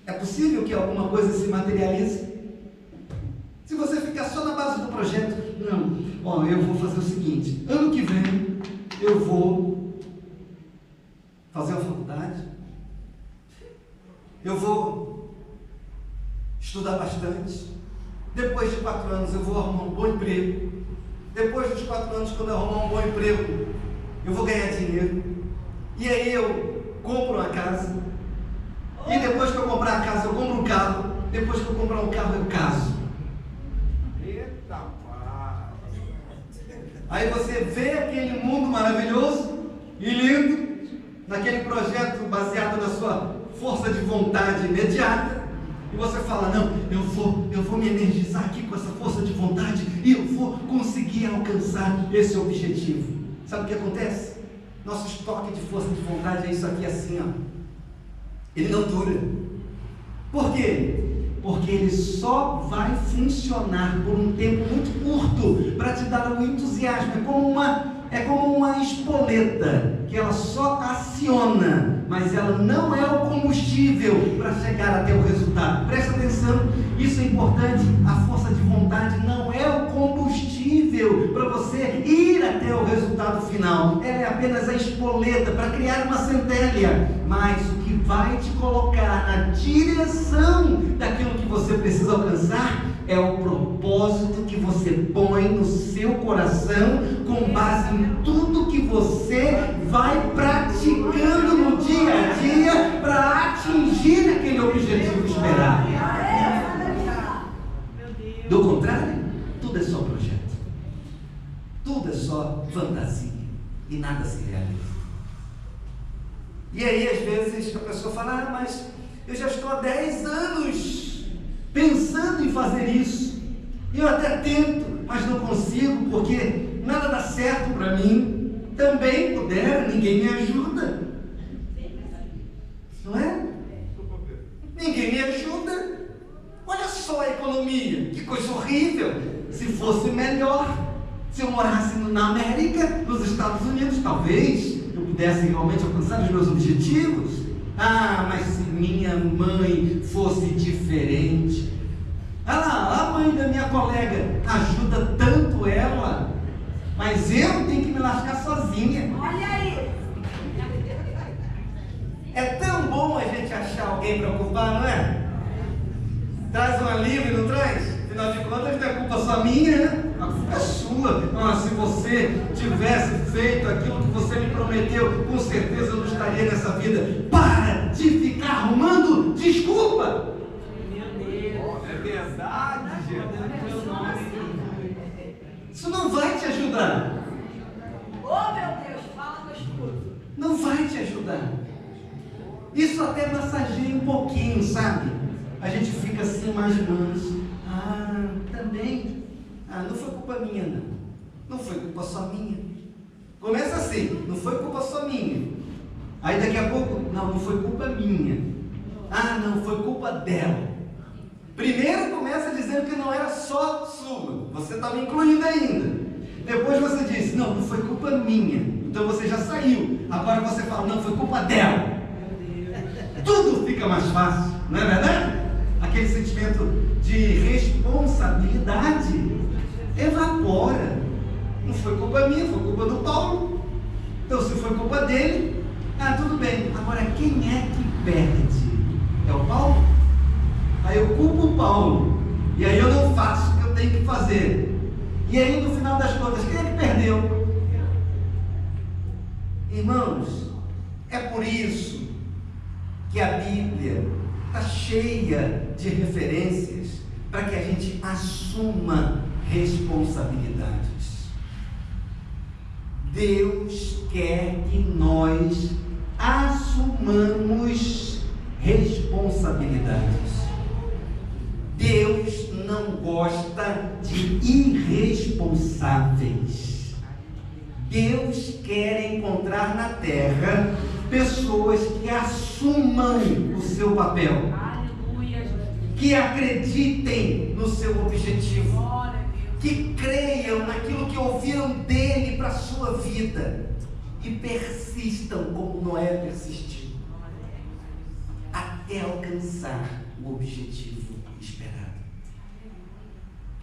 S2: é possível que alguma coisa se materialize? Se você ficar só na base do projeto, eu vou fazer o seguinte, ano que vem eu vou fazer uma faculdade, eu vou estudar bastante, depois de 4 anos eu vou arrumar um bom emprego, depois dos 4 anos, quando eu arrumar um bom emprego, eu vou ganhar dinheiro, e aí eu compro uma casa, e depois que eu comprar a casa eu compro um carro, depois que eu comprar um carro eu caso.
S3: Eita, pá.
S2: Aí você vê aquele mundo maravilhoso e lindo, naquele projeto baseado na sua força de vontade imediata, e você fala, eu vou me energizar aqui com essa força de vontade e eu vou conseguir alcançar esse objetivo. Sabe o que acontece? Nosso estoque de força de vontade é isso aqui assim, Ele não dura. Por quê? Porque ele só vai funcionar por um tempo muito curto para te dar um entusiasmo. É como uma espoleta que ela só aciona, mas ela não é o combustível para chegar até o resultado. Presta atenção, isso é importante. A força de vontade não é o combustível para você ir até o resultado final. Ela é apenas a espoleta para criar uma centelha. Mas o que vai te colocar na direção daquilo que você precisa alcançar é o propósito que você põe no seu coração, com base em tudo que você vai praticando no dia a dia para atingir aquele objetivo esperado. Do contrário, tudo é só projeto, tudo é só fantasia e nada se realiza. E aí às vezes a pessoa fala: mas eu já estou há 10 anos pensando em fazer isso, e eu até tento, mas não consigo, porque nada dá certo para mim. Também pudera, ninguém me ajuda, não é? Ninguém me ajuda. Olha só a economia, que coisa horrível. Se fosse melhor, se eu morasse na América, nos Estados Unidos, talvez eu pudesse realmente alcançar os meus objetivos. Ah, mas se minha mãe fosse diferente. Ah lá, a mãe da minha colega ajuda tanto ela, mas eu tenho que me lascar sozinha.
S4: Olha aí!
S2: É tão bom a gente achar alguém para ocupar, não é? Traz um alívio, não traz? Afinal de contas, não é culpa só minha, né? A culpa é sua. Ah, se você tivesse feito aquilo que você me prometeu, com certeza eu não estaria nessa vida. Para de ficar arrumando desculpa.
S3: É verdade, gente.
S2: Isso não vai te ajudar.
S4: Oh, meu Deus, fala no escuro.
S2: Não vai te ajudar. Isso até massageia um pouquinho, sabe? A gente fica assim mais manso. Ah, também. Ah, não foi culpa minha, não. Não foi culpa só minha. Começa assim, não foi culpa só minha. Aí daqui a pouco, não foi culpa minha. Ah, não, foi culpa dela. Primeiro começa dizendo que não era só sua. Você está me incluindo ainda. Depois você diz: não foi culpa minha. Então você já saiu. Agora você fala: não, foi culpa dela. Tudo fica mais fácil, não é verdade? Aquele sentimento de responsabilidade evapora. Não foi culpa minha, foi culpa do Paulo. Então se foi culpa dele, tudo bem. Agora quem é que perde? É o Paulo? Aí eu culpo o Paulo, e aí eu não faço o que eu tenho que fazer. E aí no final das contas, quem é que perdeu? Irmãos, é por isso que a Bíblia está cheia de referências para que a gente assuma responsabilidades. Deus quer que nós assumamos responsabilidades. Deus não gosta de irresponsáveis. Deus quer encontrar na terra pessoas que assumam o seu papel, que acreditem no seu objetivo, que creiam naquilo que ouviram dele para a sua vida e persistam como Noé persistiu, até alcançar o objetivo esperado.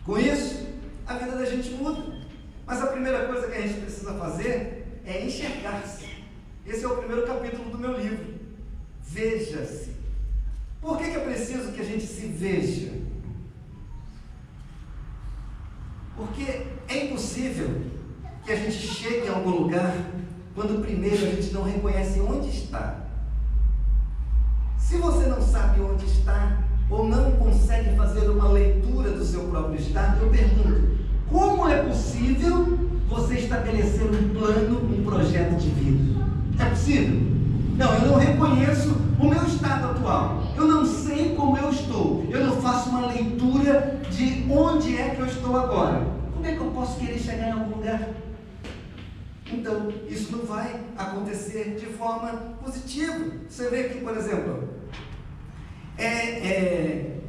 S2: Com isso, a vida da gente muda. Mas a primeira coisa que a gente precisa fazer é enxergar-se. Esse é o primeiro capítulo do meu livro. Veja-se. Por que é preciso que a gente se veja? Porque é impossível que a gente chegue a algum lugar quando primeiro a gente não reconhece onde está. Se você não sabe onde está, ou não consegue fazer uma leitura do seu próprio estado, eu pergunto: como é possível você estabelecer um plano, um projeto de vida? É possível? Não, eu não reconheço o meu estado atual. Eu não sei como eu estou. Eu não faço uma leitura de onde é que eu estou agora. Como é que eu posso querer chegar em algum lugar? Então, isso não vai acontecer de forma positiva. Você vê aqui, por exemplo,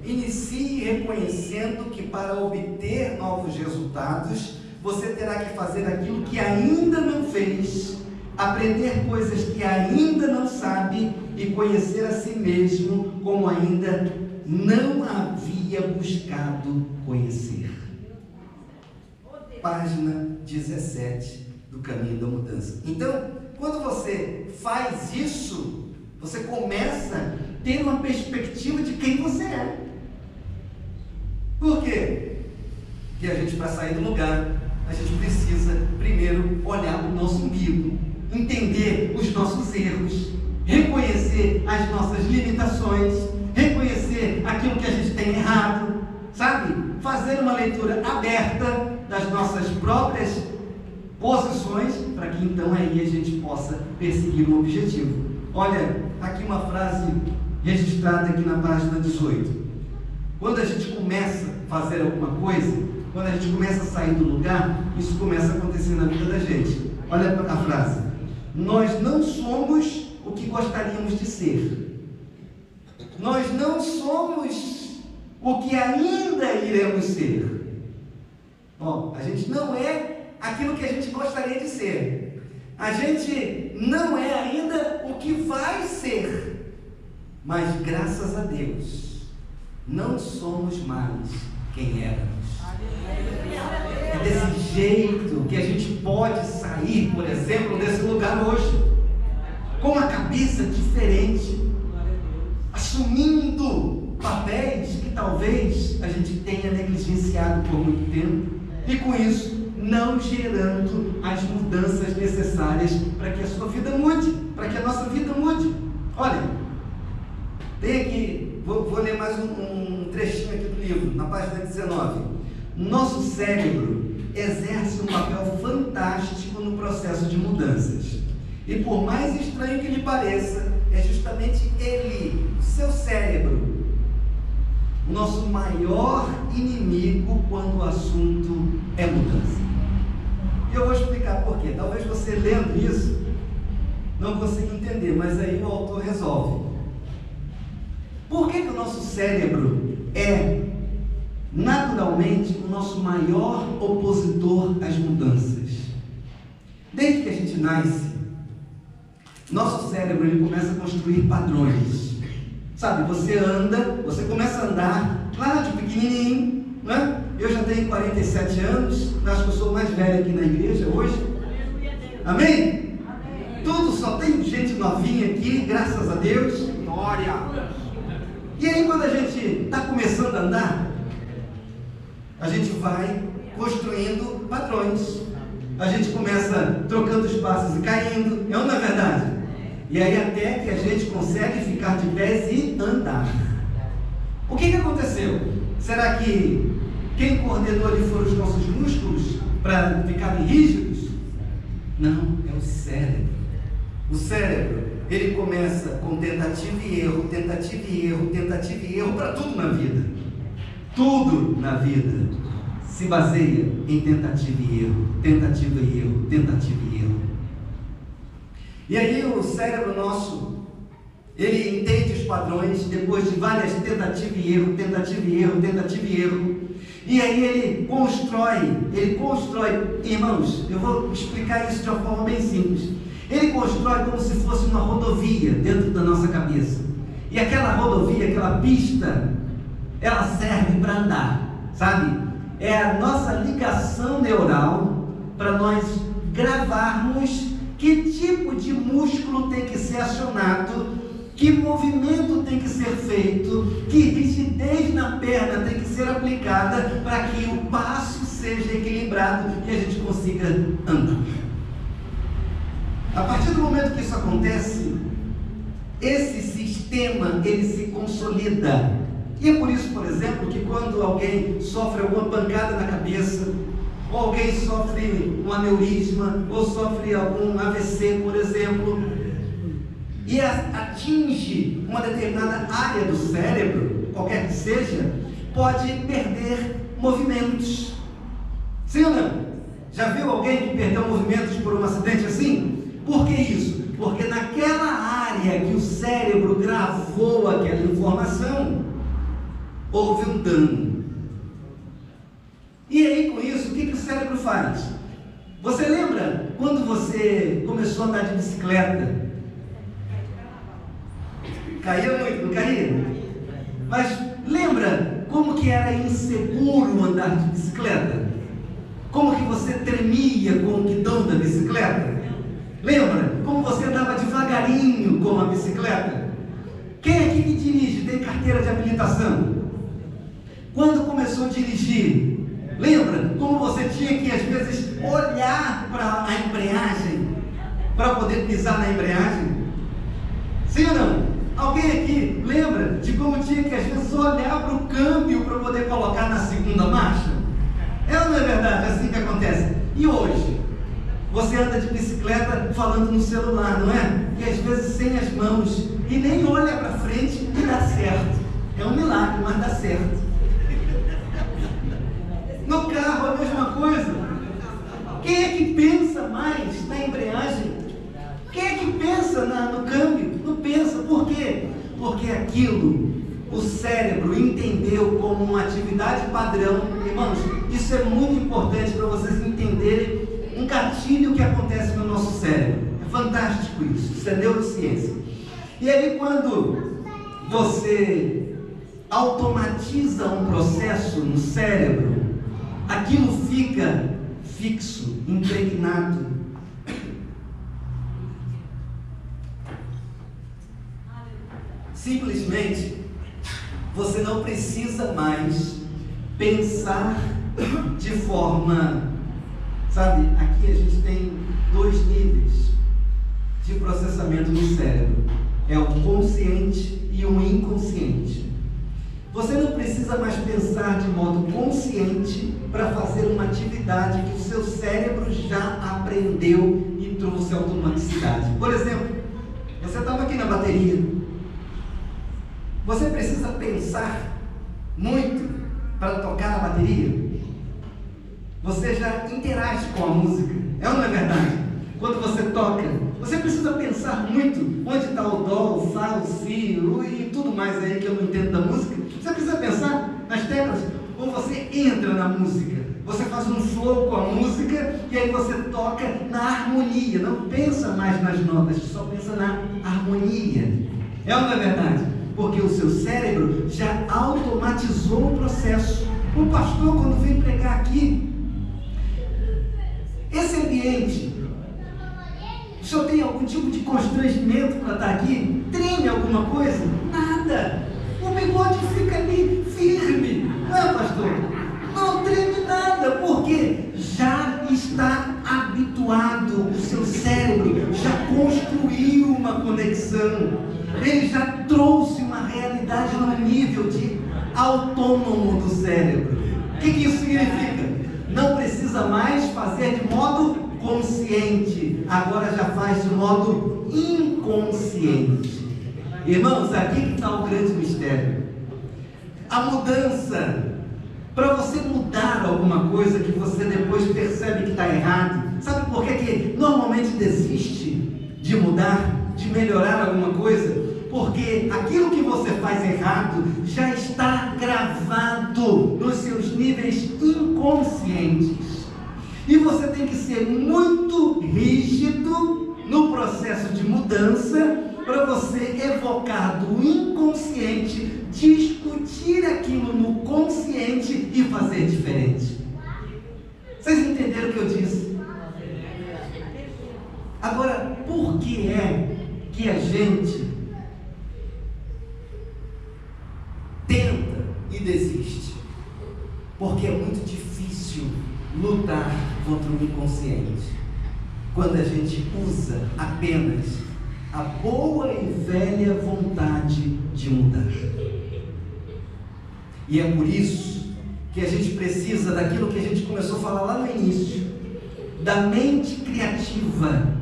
S2: Inicie reconhecendo que para obter novos resultados, você terá que fazer aquilo que ainda não fez, aprender coisas que ainda não sabe e conhecer a si mesmo como ainda não havia buscado conhecer. Página 17 do Caminho da Mudança. Então, quando você faz isso, você começa a ter uma perspectiva de quem você é. Por quê? Porque a gente, para sair do lugar, a gente precisa primeiro olhar para o nosso umbigo, entender os nossos erros, reconhecer as nossas limitações, reconhecer aquilo que a gente tem errado, sabe? Fazer uma leitura aberta das nossas próprias posições, para que então aí a gente possa perseguir um objetivo. Olha, aqui uma frase registrada aqui na página 18. Quando a gente começa a fazer alguma coisa, quando a gente começa a sair do lugar, isso começa a acontecer na vida da gente. Olha a frase: nós não somos o que gostaríamos de ser. Nós não somos o que ainda iremos ser. Bom, a gente não é aquilo que a gente gostaria de ser. A gente não é ainda o que vai ser. Mas graças a Deus, não somos mais quem éramos. É desse jeito que a gente pode sair, por exemplo, desse lugar hoje, com uma cabeça diferente, assumindo papéis que talvez a gente tenha negligenciado por muito tempo, e com isso não gerando as mudanças necessárias para que a sua vida mude, para que a nossa vida mude. Olha, tem aqui, vou ler mais um trechinho aqui do livro, na página 19. Nosso cérebro exerce um papel fantástico no processo de mudanças. E por mais estranho que lhe pareça, é justamente ele, o seu cérebro, o nosso maior inimigo quando o assunto é mudança. E eu vou explicar por quê. Talvez você lendo isso não consiga entender, mas aí o autor resolve. Por que o nosso cérebro é naturalmente o nosso maior opositor às mudanças? Desde que a gente nasce, nosso cérebro ele começa a construir padrões. Sabe, você anda, você começa a andar lá de pequenininho, né? Eu já tenho 47 anos, acho que eu sou o mais velho aqui na igreja hoje. Amém? Amém. Tudo, só tem gente novinha aqui, graças a Deus.
S3: Glória!
S2: E aí quando a gente está começando a andar, a gente vai construindo padrões. A gente começa trocando os passos e caindo, é ou não é verdade? E aí até que a gente consegue ficar de pés e andar. O que aconteceu? Será que quem coordenou ali foram os nossos músculos para ficarem rígidos? Não, é o cérebro. O cérebro, ele começa com tentativa e erro, tentativa e erro, tentativa e erro para tudo na vida. Tudo na vida se baseia em tentativa e erro, tentativa e erro, tentativa e erro. E aí o cérebro nosso, ele entende os padrões depois de várias tentativa e erro, tentativa e erro, tentativa e erro. E aí ele constrói, irmãos, eu vou explicar isso de uma forma bem simples. Ele constrói como se fosse uma rodovia dentro da nossa cabeça. E aquela rodovia, aquela pista, ela serve para andar, sabe? É a nossa ligação neural para nós gravarmos que tipo de músculo tem que ser acionado, que movimento tem que ser feito, que rigidez na perna tem que ser aplicada para que o passo seja equilibrado e a gente consiga andar. A partir do momento que isso acontece, esse sistema ele se consolida. E é por isso, por exemplo, que quando alguém sofre alguma pancada na cabeça, ou alguém sofre um aneurisma, ou sofre algum AVC, por exemplo, e atinge uma determinada área do cérebro, qualquer que seja, pode perder movimentos. Sim ou não? Já viu alguém que perdeu movimentos por um acidente assim? Por que isso? Porque naquela área área que o cérebro gravou aquela informação, houve um dano. E aí, com isso, o que o cérebro faz? Você lembra quando você começou a andar de bicicleta? Caía muito, não caía? Mas lembra como que era inseguro andar de bicicleta? Como que você tremia com o guidão da bicicleta? Lembra como você andava devagarinho com a bicicleta? Quem aqui que dirige tem carteira de habilitação? Quando começou a dirigir, lembra como você tinha que às vezes olhar para a embreagem para poder pisar na embreagem? Sim ou não? Alguém aqui lembra de como tinha que às vezes olhar para o câmbio para poder colocar na segunda marcha? É ou não é verdade? É assim que acontece. E hoje? Você anda de bicicleta falando no celular, não é? E às vezes sem as mãos, e nem olha para frente e dá certo. É um milagre, mas dá certo. No carro a mesma coisa. Quem é que pensa mais na embreagem? Quem é que pensa no câmbio? Não pensa. Por quê? Porque aquilo o cérebro entendeu como uma atividade padrão. Irmãos, isso é muito importante para vocês entenderem um gatilho que acontece no nosso cérebro. É fantástico isso é neurociência. E aí, quando você automatiza um processo no cérebro, aquilo fica fixo, impregnado. Simplesmente, você não precisa mais pensar de forma... Sabe, aqui a gente tem 2 níveis de processamento no cérebro. É o consciente e o inconsciente. Você não precisa mais pensar de modo consciente para fazer uma atividade que o seu cérebro já aprendeu e trouxe automaticidade. Por exemplo, você estava aqui na bateria. Você precisa pensar muito para tocar a bateria? Você já interage com a música, é ou não é verdade? Quando você toca, você precisa pensar muito onde está o dó, o fá, o si, e tudo mais aí que eu não entendo da música. Você precisa pensar nas teclas, ou você entra na música, você faz um flow com a música e aí você toca na harmonia, não pensa mais nas notas, só pensa na harmonia. É ou não é verdade? Porque o seu cérebro já automatizou o processo. O pastor, quando vem pregar aqui, esse ambiente, o senhor tem algum tipo de constrangimento para estar aqui? Treme alguma coisa? Nada. O bigode fica ali firme. Não é, pastor? Não treme nada, porque já está habituado. O seu cérebro já construiu uma conexão. Ele já trouxe uma realidade no nível de autônomo do cérebro. O que isso significa? Não precisa mais fazer de modo consciente, agora já faz de modo inconsciente. Irmãos, aqui que está o grande mistério. A mudança, para você mudar alguma coisa que você depois percebe que está errado, sabe por que normalmente desiste de mudar, de melhorar alguma coisa? Porque aquilo que você faz errado já está gravado nos seus níveis inconscientes. E você tem que ser muito rígido no processo de mudança para você evocar do inconsciente, discutir aquilo no consciente e fazer diferente. Vocês entenderam o que eu disse? Agora, por que é que a gente tenta e desiste? Porque é muito difícil lutar contra o inconsciente quando a gente usa apenas a boa e velha vontade de mudar. E é por isso que a gente precisa daquilo que a gente começou a falar lá no início, da mente criativa,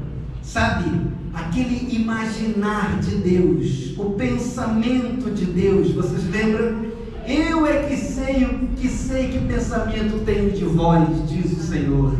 S2: sabe? Aquele imaginar de Deus, o pensamento de Deus. Vocês lembram? Eu é que sei que pensamento tenho de vós, diz o Senhor.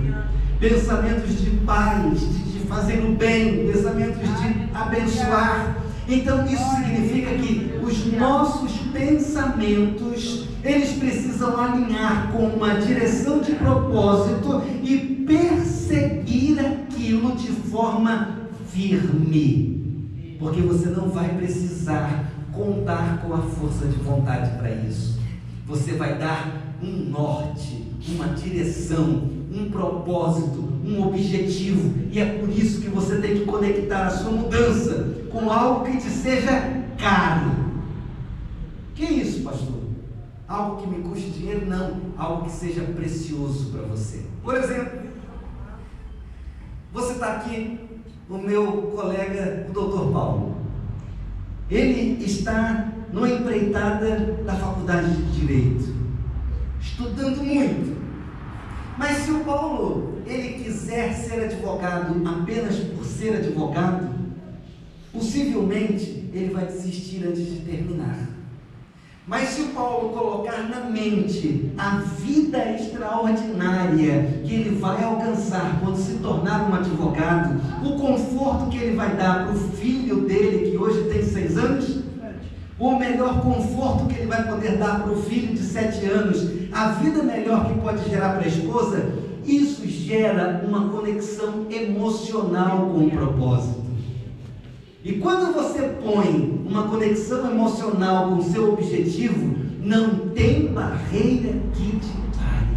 S2: Pensamentos de paz, de fazer o bem, pensamentos de abençoar. Então isso significa que os nossos pensamentos, eles precisam alinhar com uma direção de propósito e perseguir aquilo de forma firme, porque você não vai precisar contar com a força de vontade para isso. Você vai dar um norte, uma direção, um propósito, um objetivo, e é por isso que você tem que conectar a sua mudança com algo que te seja caro. Que é isso, pastor? Algo que me custe dinheiro? Não, algo que seja precioso para você. Por exemplo, você está aqui, o meu colega, o Dr. Paulo. Ele está numa empreitada da faculdade de Direito, estudando muito. Mas se o Paulo, ele quiser ser advogado apenas por ser advogado, possivelmente ele vai desistir antes de terminar. Mas se o Paulo colocar na mente a vida extraordinária que ele vai alcançar quando se tornar um advogado, o conforto que ele vai dar para o filho dele, que hoje tem 6 anos, o melhor conforto que ele vai poder dar para o filho de 7 anos, a vida melhor que pode gerar para a esposa, isso gera uma conexão emocional com o propósito. E quando você põe uma conexão emocional com o seu objetivo, não tem barreira que te pare.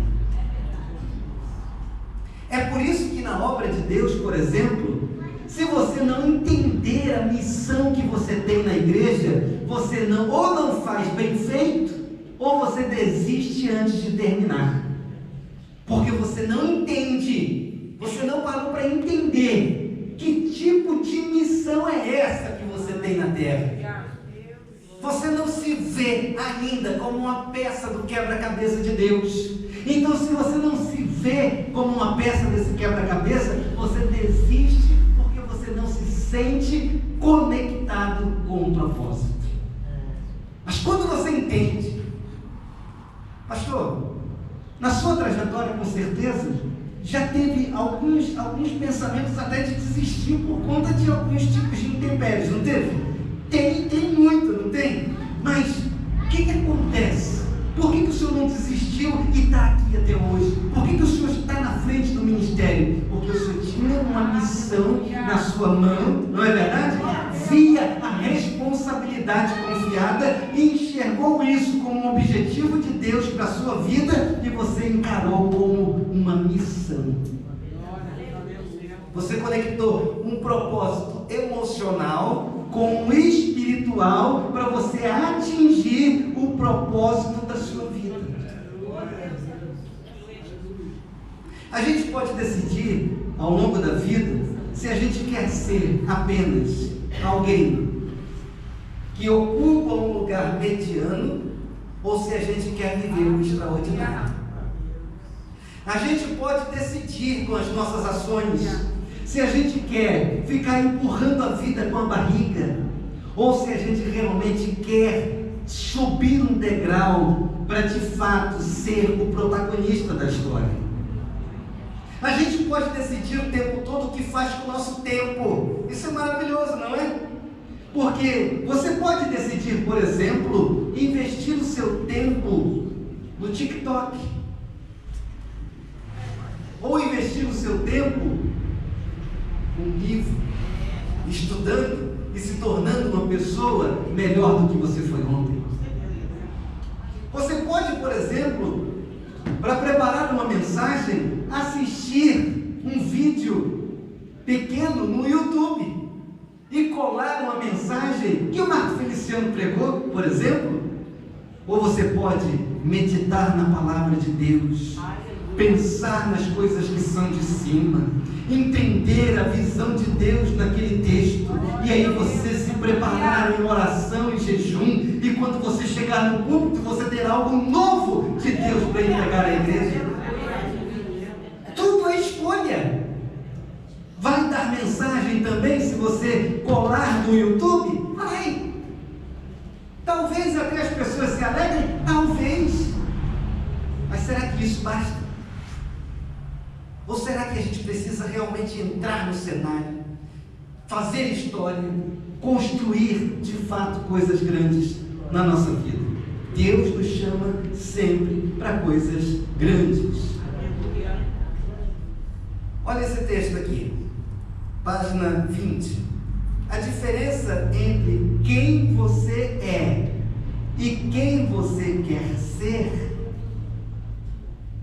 S2: É por isso que na obra de Deus, por exemplo, se você não entender a missão que você tem na igreja, você ou não faz bem feito, ou você desiste antes de terminar. Porque você não entende, você não parou para entender que tipo de missão é essa que você tem na terra. Você não se vê ainda como uma peça do quebra-cabeça de Deus. Então, se você não se vê como uma peça desse quebra-cabeça, você desiste porque você não se sente conectado com o propósito. Mas quando você entende, pastor, na sua trajetória, com certeza, já teve alguns pensamentos até de desistir por conta de alguns tipos de intempéries, não teve? Tem muito, não tem? Mas o que acontece? Por que o senhor não desistiu e está aqui até hoje? Por que o senhor está na frente do ministério? Porque o senhor tinha uma missão na sua mão, não é verdade? Via a responsabilidade confiada e enxergou isso como um objetivo de Deus para a sua vida e você encarou como uma missão. Você conectou um propósito emocional com o espiritual para você atingir o propósito da sua vida. A gente pode decidir ao longo da vida se a gente quer ser apenas alguém que ocupa um lugar mediano ou se a gente quer viver o extraordinário. A gente pode decidir com as nossas ações se a gente quer ficar empurrando a vida com a barriga ou se a gente realmente quer subir um degrau para de fato ser o protagonista da história. A gente pode decidir o tempo todo o que faz com o nosso tempo. Isso é maravilhoso, não é? Porque você pode decidir, por exemplo, investir o seu tempo no TikTok, ou investir o seu tempo um livro, estudando e se tornando uma pessoa melhor do que você foi ontem. Você pode, por exemplo, para preparar uma mensagem, assistir um vídeo pequeno no YouTube e colar uma mensagem que o Marco Feliciano pregou, por exemplo. Ou você pode meditar na palavra de Deus, pensar nas coisas que são de cima, entender a visão de Deus naquele texto, e aí você se preparar em oração e jejum, e quando você chegar no púlpito, você ter algo novo de Deus para entregar à igreja. Tudo é escolha. Vai dar mensagem também se você colar no YouTube? Vai. Talvez até as pessoas se alegrem, talvez. Mas será que isso basta? Ou será que a gente precisa realmente entrar no cenário, fazer história, construir de fato coisas grandes na nossa vida. Deus nos chama sempre para coisas grandes. Olha esse texto aqui, página 20. A diferença entre quem você é e quem você quer ser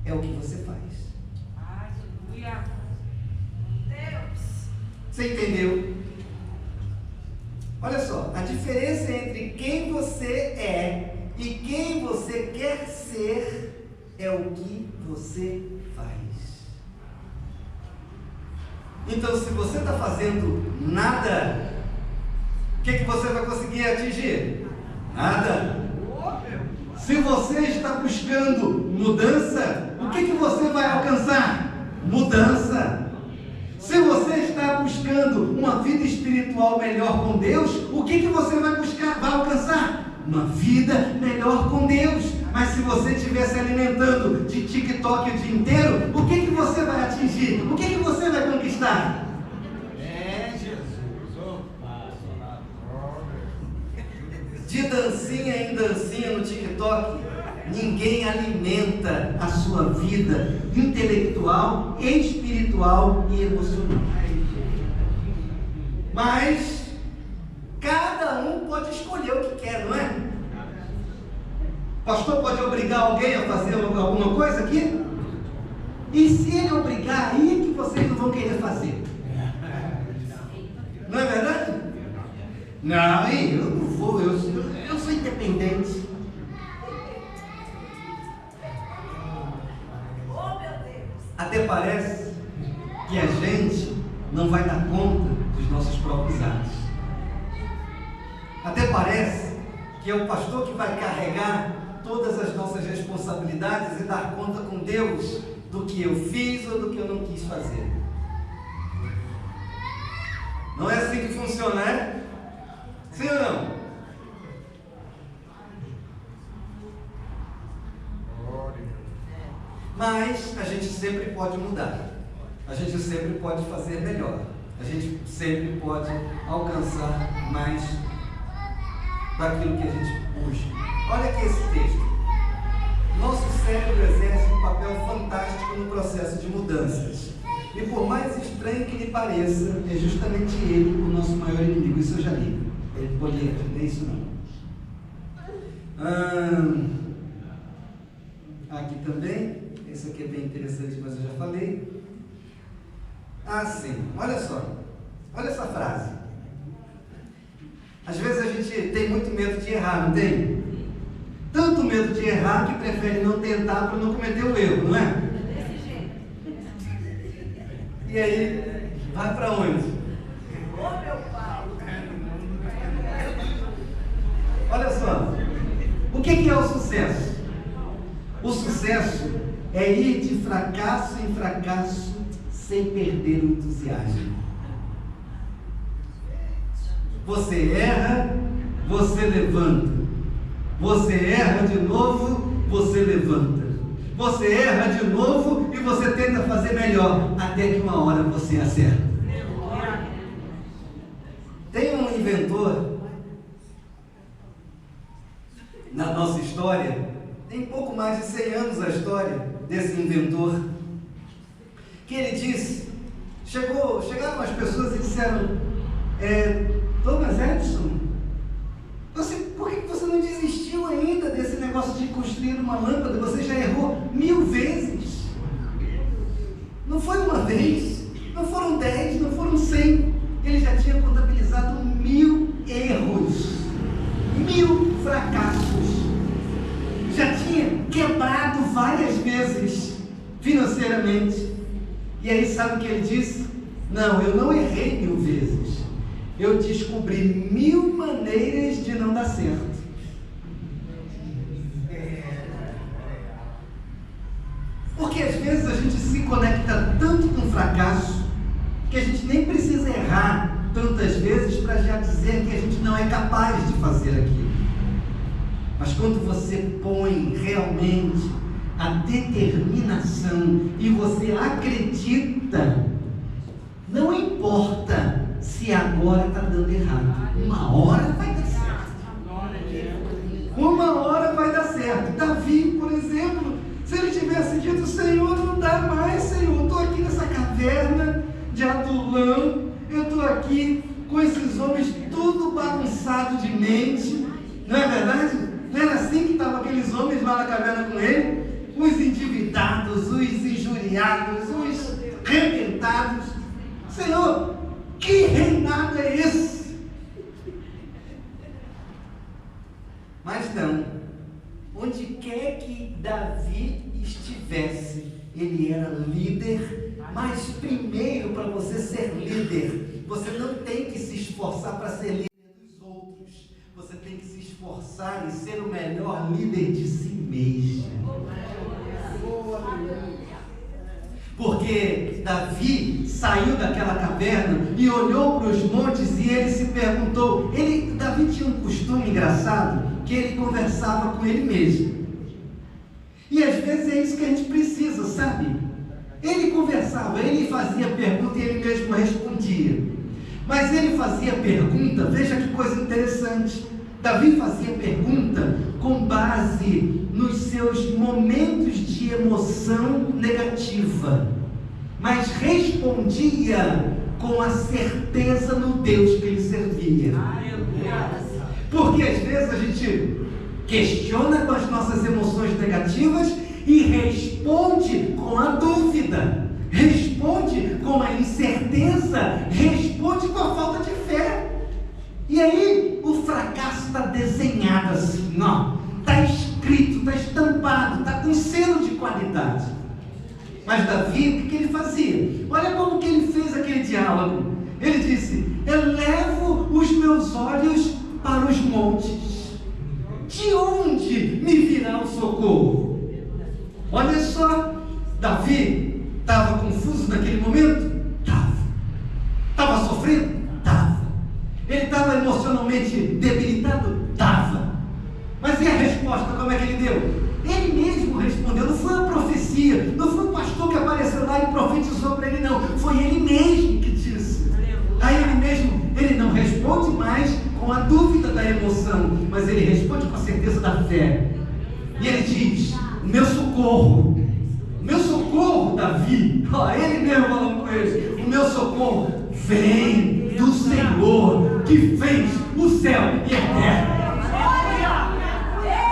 S2: é o que você faz.
S4: Aleluia. Deus.
S2: Você entendeu? Olha só, a diferença entre quem você é e quem você quer ser é o que você faz. Então, se você está fazendo nada, o que você vai conseguir atingir? Nada. Se você está buscando mudança, o que você vai alcançar? Mudança. Se você está buscando uma vida espiritual melhor com Deus, o que você vai buscar, vai alcançar? Uma vida melhor com Deus. Mas se você estiver se alimentando de TikTok o dia inteiro, o que você vai atingir? O que você vai conquistar? De dancinha em dancinha no TikTok, ninguém alimenta a sua vida intelectual, espiritual e emocional. Mas cada um pode escolher o que quer, não é? O pastor pode obrigar alguém a fazer alguma coisa aqui? E se ele obrigar, aí é que vocês não vão querer fazer. Não é verdade? Não, eu não vou, eu sou independente.
S4: Oh, meu Deus.
S2: Até parece que a gente não vai dar conta dos nossos próprios atos. Até parece que é o pastor que vai carregar todas as nossas responsabilidades e dar conta com Deus do que eu fiz ou do que eu não quis fazer. Não é assim que funciona, né? Sim ou não? Mas a gente sempre pode mudar. A gente sempre pode fazer melhor. A gente sempre pode alcançar mais daquilo que a gente busca. Olha aqui esse texto. Nosso cérebro exerce um papel fantástico no processo de mudanças. E por mais estranho que lhe pareça, é justamente ele o nosso maior inimigo. Isso eu já li. Ele pode ler isso não. Aqui também. Esse aqui é bem interessante, mas eu já falei. Sim. Olha só. Olha essa frase. Às vezes a gente tem muito medo de errar, não tem? Tanto medo de errar que prefere não tentar para não cometer o erro, não é?
S4: Desse jeito.
S2: E aí, vai para onde?
S4: Oh, meu pai.
S2: Olha só. O que é o sucesso? O sucesso é ir de fracasso em fracasso sem perder o entusiasmo. Você erra, você levanta. Você erra de novo, você levanta. Você erra de novo e você tenta fazer melhor, até que uma hora você acerta. Tem um inventor na nossa história, tem pouco mais de 100 anos a história desse inventor, que ele disse, chegaram as pessoas e disseram, Thomas Edison, por que você não desistiu ainda desse negócio de construir uma lâmpada? Você já errou 1000 vezes. Não foi uma vez, não foram 10, não foram 100. Ele já tinha contabilizado 1000 erros, 1000 fracassos. Já tinha quebrado várias vezes financeiramente. E aí sabe o que ele disse? Não, eu não errei 1000 vezes. Eu descobri 1000 maneiras de não dar certo. Porque às vezes a gente se conecta tanto com o fracasso que a gente nem precisa errar tantas vezes para já dizer que a gente não é capaz de fazer aquilo. Mas quando você põe realmente a determinação e você acredita, não importa se se agora está dando errado, uma hora vai dar certo. Uma hora vai dar certo. Davi, por exemplo, se ele tivesse dito: Senhor, não dá mais, Senhor, eu estou aqui nessa caverna de Adulão, eu estou aqui com esses homens tudo bagunçado de mente, não é verdade? Não era assim que estavam aqueles homens lá na caverna com ele? Os endividados, os injuriados, os rebentados. Senhor, que reinado é esse? Mas não, onde quer que Davi estivesse, ele era líder. Mas primeiro, para você ser líder, você não tem que se esforçar para ser líder dos outros, você tem que se esforçar em ser o melhor líder de si mesmo. Porque Davi saiu daquela caverna e olhou para os montes e ele se perguntou. Davi tinha um costume engraçado, que ele conversava com ele mesmo. E às vezes é isso que a gente precisa, sabe? Ele conversava, ele fazia pergunta e ele mesmo respondia. Mas ele fazia pergunta, veja que coisa interessante. Davi fazia pergunta com base nos seus momentos de emoção negativa, mas respondia com a certeza no Deus que ele servia. Porque às vezes a gente questiona com as nossas emoções negativas e responde com a dúvida, responde com a incerteza, responde com a falta de fé. E aí o fracasso está desenhado assim, ó, está escrito, está estampado, está com selo de qualidade. Mas Davi, o que ele fazia? Olha como que ele fez aquele diálogo. Ele disse: elevo os meus olhos para os montes, de onde me virá o socorro? Olha só, Davi estava confuso naquele momento? Estava sofrendo? Estava. Ele estava emocionalmente debilitado? Estava. Mas e a resposta, como é que ele deu? Ele mesmo respondeu, não foi a profecia, não foi o pastor que apareceu lá e profetizou para ele, não, foi ele mesmo que disse. Aí ele mesmo, ele não responde mais com a dúvida da emoção, mas ele responde com a certeza da fé. E ele diz: o meu socorro, Davi, ele mesmo falou com ele, o meu socorro vem do Senhor que fez o céu e a terra.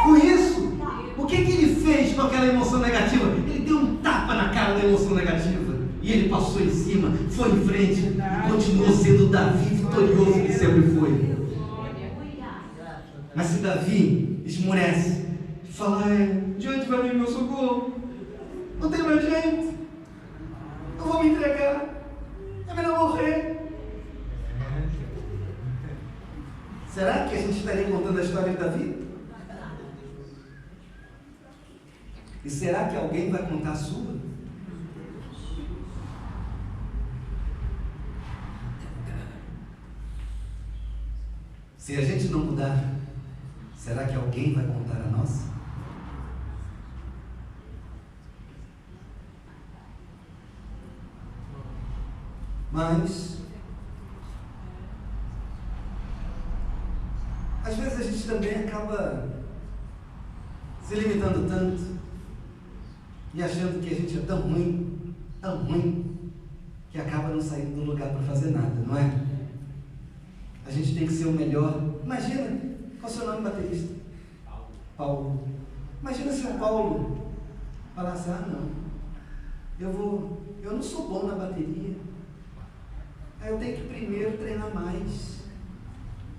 S2: Por isso, o que ele fez com aquela emoção negativa? Ele deu um tapa na cara da emoção negativa e ele passou em cima, foi em frente e continuou sendo o Davi vitorioso que sempre foi. Mas se Davi esmurece e fala: de onde vai vir meu socorro? Não tem mais jeito, eu vou me entregar, é melhor morrer. Será que a gente estaria contando a história de Davi? E será que alguém vai contar a sua? Se a gente não mudar, será que alguém vai contar a nossa? Mas às vezes a gente também acaba se limitando tanto e achando que a gente é tão ruim, que acaba não saindo do lugar para fazer nada, não é? A gente tem que ser o melhor. Imagina, qual é o seu nome, baterista? Paulo. Imagina se o Paulo falasse: não, eu não sou bom na bateria, eu tenho que primeiro treinar mais,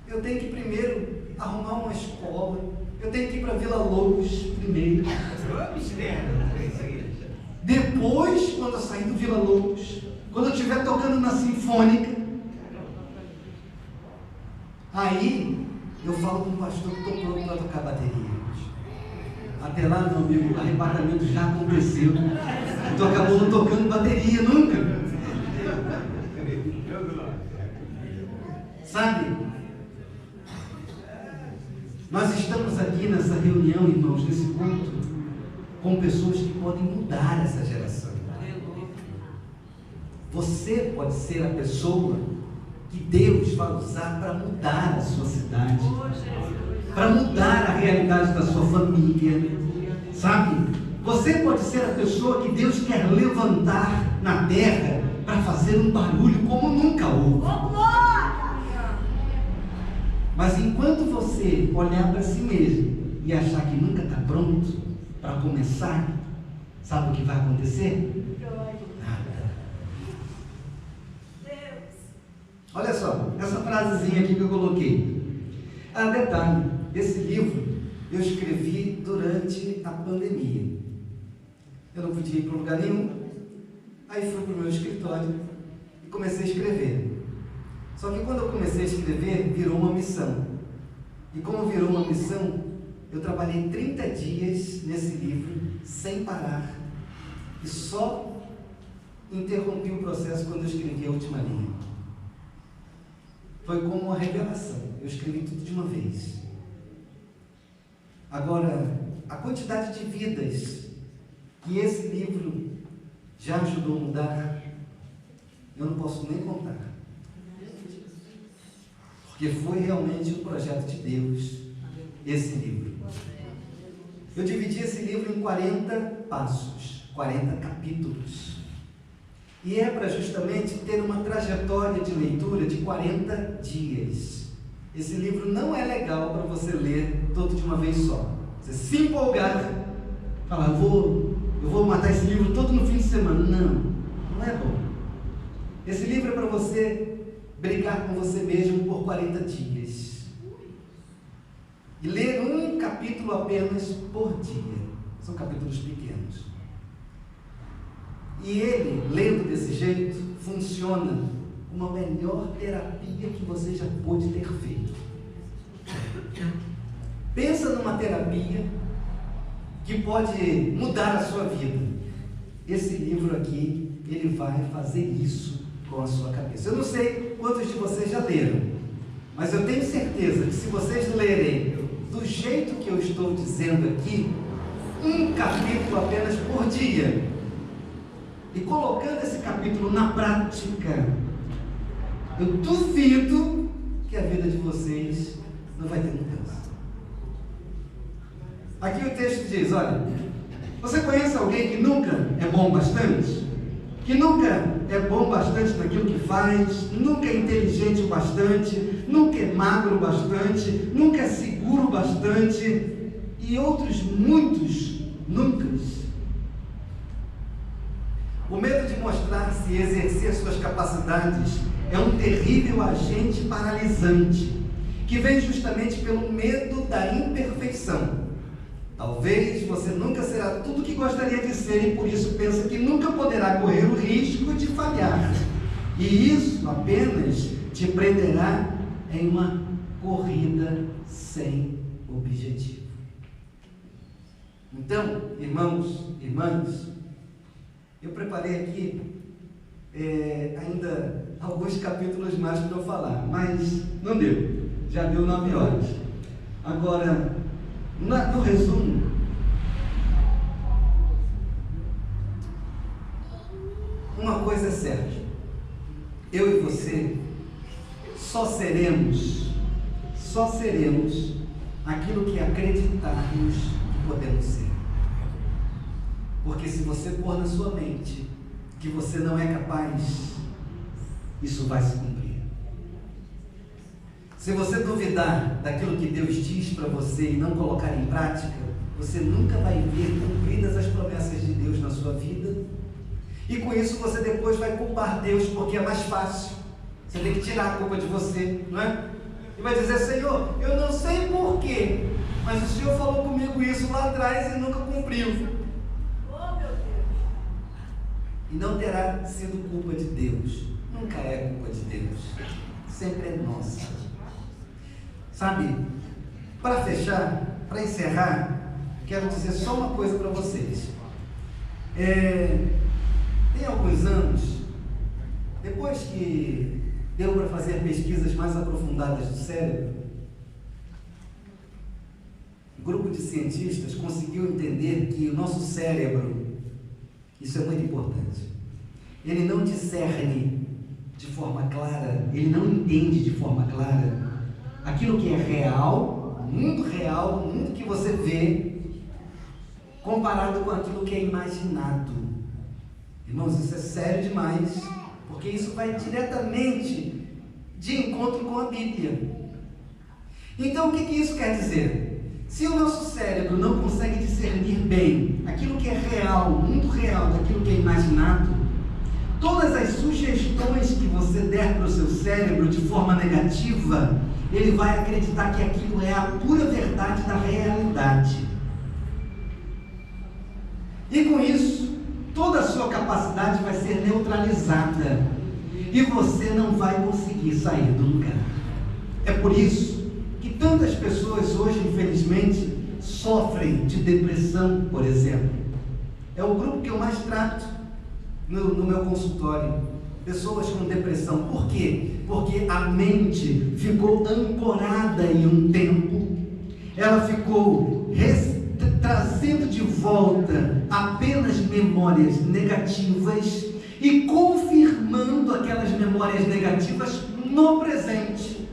S2: eu tenho que primeiro arrumar uma escola, eu tenho que ir para Vila Lobos primeiro. Depois, quando eu sair do Vila Lobos, quando eu estiver tocando na Sinfônica, aí eu falo com o pastor que estou pronto para tocar bateria. Até lá, meu amigo, o arrebatamento já aconteceu. Tu acabou não tocando bateria nunca. Sabe? Nós estamos aqui nessa reunião, irmãos, nesse culto, com pessoas que podem mudar essa geração. Você pode ser a pessoa que Deus vai usar para mudar a sua cidade, para mudar a realidade da sua família, sabe? Você pode ser a pessoa que Deus quer levantar na terra para fazer um barulho como nunca houve. Mas enquanto você olhar para si mesmo e achar que nunca está pronto para começar, sabe o que vai acontecer? Nada. Olha só, essa frasezinha aqui que eu coloquei. Detalhe, esse livro eu escrevi durante a pandemia. Eu não podia ir para lugar nenhum, aí fui para o meu escritório e comecei a escrever. Só que quando eu comecei a escrever, virou uma missão. E como virou uma missão, eu trabalhei 30 dias nesse livro, sem parar, e só interrompi o processo quando eu escrevi a última linha. Foi como uma revelação, eu escrevi tudo de uma vez. Agora, a quantidade de vidas que esse livro já ajudou a mudar, eu não posso nem contar. Porque foi realmente um projeto de Deus, esse livro. Eu dividi esse livro em 40 passos, 40 capítulos. E é para justamente ter uma trajetória de leitura de 40 dias. Esse livro não é legal para você ler todo de uma vez só. Você se empolgar, falar, eu vou matar esse livro todo no fim de semana. Não é bom. Esse livro é para você brigar com você mesmo por 40 dias. E ler um capítulo apenas por dia. São capítulos pequenos. E ele, lendo desse jeito, funciona uma melhor terapia que você já pôde ter feito. Pensa numa terapia que pode mudar a sua vida. Esse livro aqui, ele vai fazer isso com a sua cabeça. Eu não sei quantos de vocês já leram, mas eu tenho certeza que se vocês lerem do jeito que eu estou dizendo aqui, um capítulo apenas por dia, e colocando esse capítulo na prática, eu duvido que a vida de vocês não vai ter mudança. Aqui o texto diz, olha, você conhece alguém que nunca é bom bastante? Que nunca é bom bastante naquilo que faz, nunca é inteligente o bastante, nunca é magro o bastante, nunca é seguro o bastante, e outros muitos nunca. O medo de mostrar-se e exercer suas capacidades é um terrível agente paralisante, que vem justamente pelo medo da imperfeição. Talvez você nunca será tudo o que gostaria de ser e por isso pensa que nunca poderá correr o risco de falhar. E isso apenas te prenderá em uma corrida sem objetivo. Então, irmãos, irmãs, eu preparei aqui ainda alguns capítulos mais para eu falar, mas não deu, já deu 9 horas. Agora, no resumo, uma coisa é certa, eu e você só seremos aquilo que acreditarmos que podemos ser. Porque se você pôr na sua mente que você não é capaz, isso vai se cumprir. Se você duvidar daquilo que Deus diz para você e não colocar em prática, você nunca vai ver cumpridas as promessas de Deus na sua vida. E com isso você depois vai culpar Deus, porque é mais fácil. Você tem que tirar a culpa de você, não é? E vai dizer, Senhor, eu não sei porquê, mas o Senhor falou comigo isso lá atrás e nunca cumpriu. E não terá sido culpa de Deus. Nunca é culpa de Deus. Sempre é nossa. Sabe, para fechar, para encerrar, quero dizer só uma coisa para vocês. Tem alguns anos, depois que deu para fazer pesquisas mais aprofundadas do cérebro, um grupo de cientistas conseguiu entender que o nosso cérebro, isso é muito importante, ele não discerne de forma clara, ele não entende de forma clara aquilo que é real, o mundo que você vê, comparado com aquilo que é imaginado. Irmãos, isso é sério demais, porque isso vai diretamente de encontro com a Bíblia. Então, o que isso quer dizer? Se o nosso cérebro não consegue discernir bem aquilo que é real, o mundo real, daquilo que é imaginado, todas as sugestões que você der para o seu cérebro de forma negativa, ele vai acreditar que aquilo é a pura verdade da realidade. E com isso, toda a sua capacidade vai ser neutralizada e você não vai conseguir sair do lugar. É por isso que tantas pessoas hoje, infelizmente, sofrem de depressão, por exemplo. É o grupo que eu mais trato no meu consultório. Pessoas com depressão. Por quê? Porque a mente ficou ancorada em um tempo, ela ficou trazendo de volta apenas memórias negativas e confirmando aquelas memórias negativas no presente,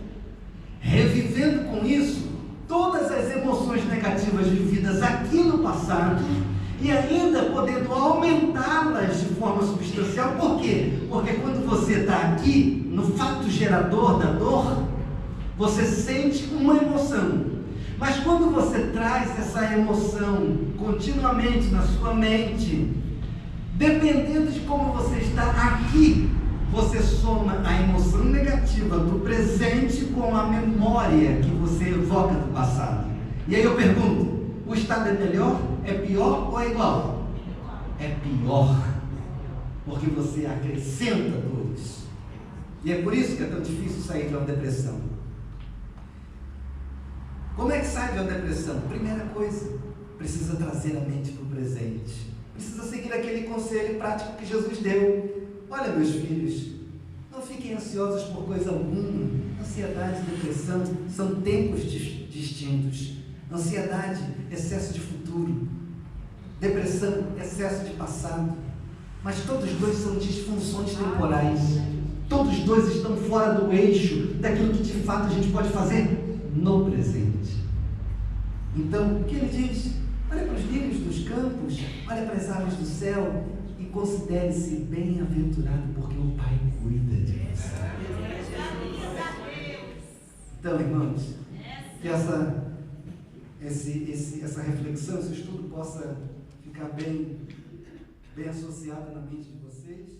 S2: revivendo com isso todas as emoções negativas vividas aqui no passado e ainda podendo aumentá-las de forma substancial. Por quê? Porque quando você está aqui, no fato gerador da dor, você sente uma emoção. Mas quando você traz essa emoção continuamente na sua mente, dependendo de como você está aqui, você soma a emoção negativa do presente com a memória que você evoca do passado. E aí eu pergunto, o estado é melhor, é pior ou é igual? É pior, porque você acrescenta dores. E é por isso que é tão difícil sair de uma depressão. Como é que sai de uma depressão? Primeira coisa, precisa trazer a mente para o presente. Precisa seguir aquele conselho prático que Jesus deu. Olha, meus filhos, não fiquem ansiosos por coisa alguma. Ansiedade e depressão são tempos distintos. Ansiedade, excesso de futuro. Depressão, excesso de passado. Mas todos dois são disfunções temporais. Todos dois estão fora do eixo daquilo que de fato a gente pode fazer no presente. Então, o que ele diz? Olha para os lírios dos campos, olha para as aves do céu e considere-se bem-aventurado, porque o Pai cuida de você. Então, irmãos, que essa reflexão, esse estudo possa ficar bem associado na mente de vocês.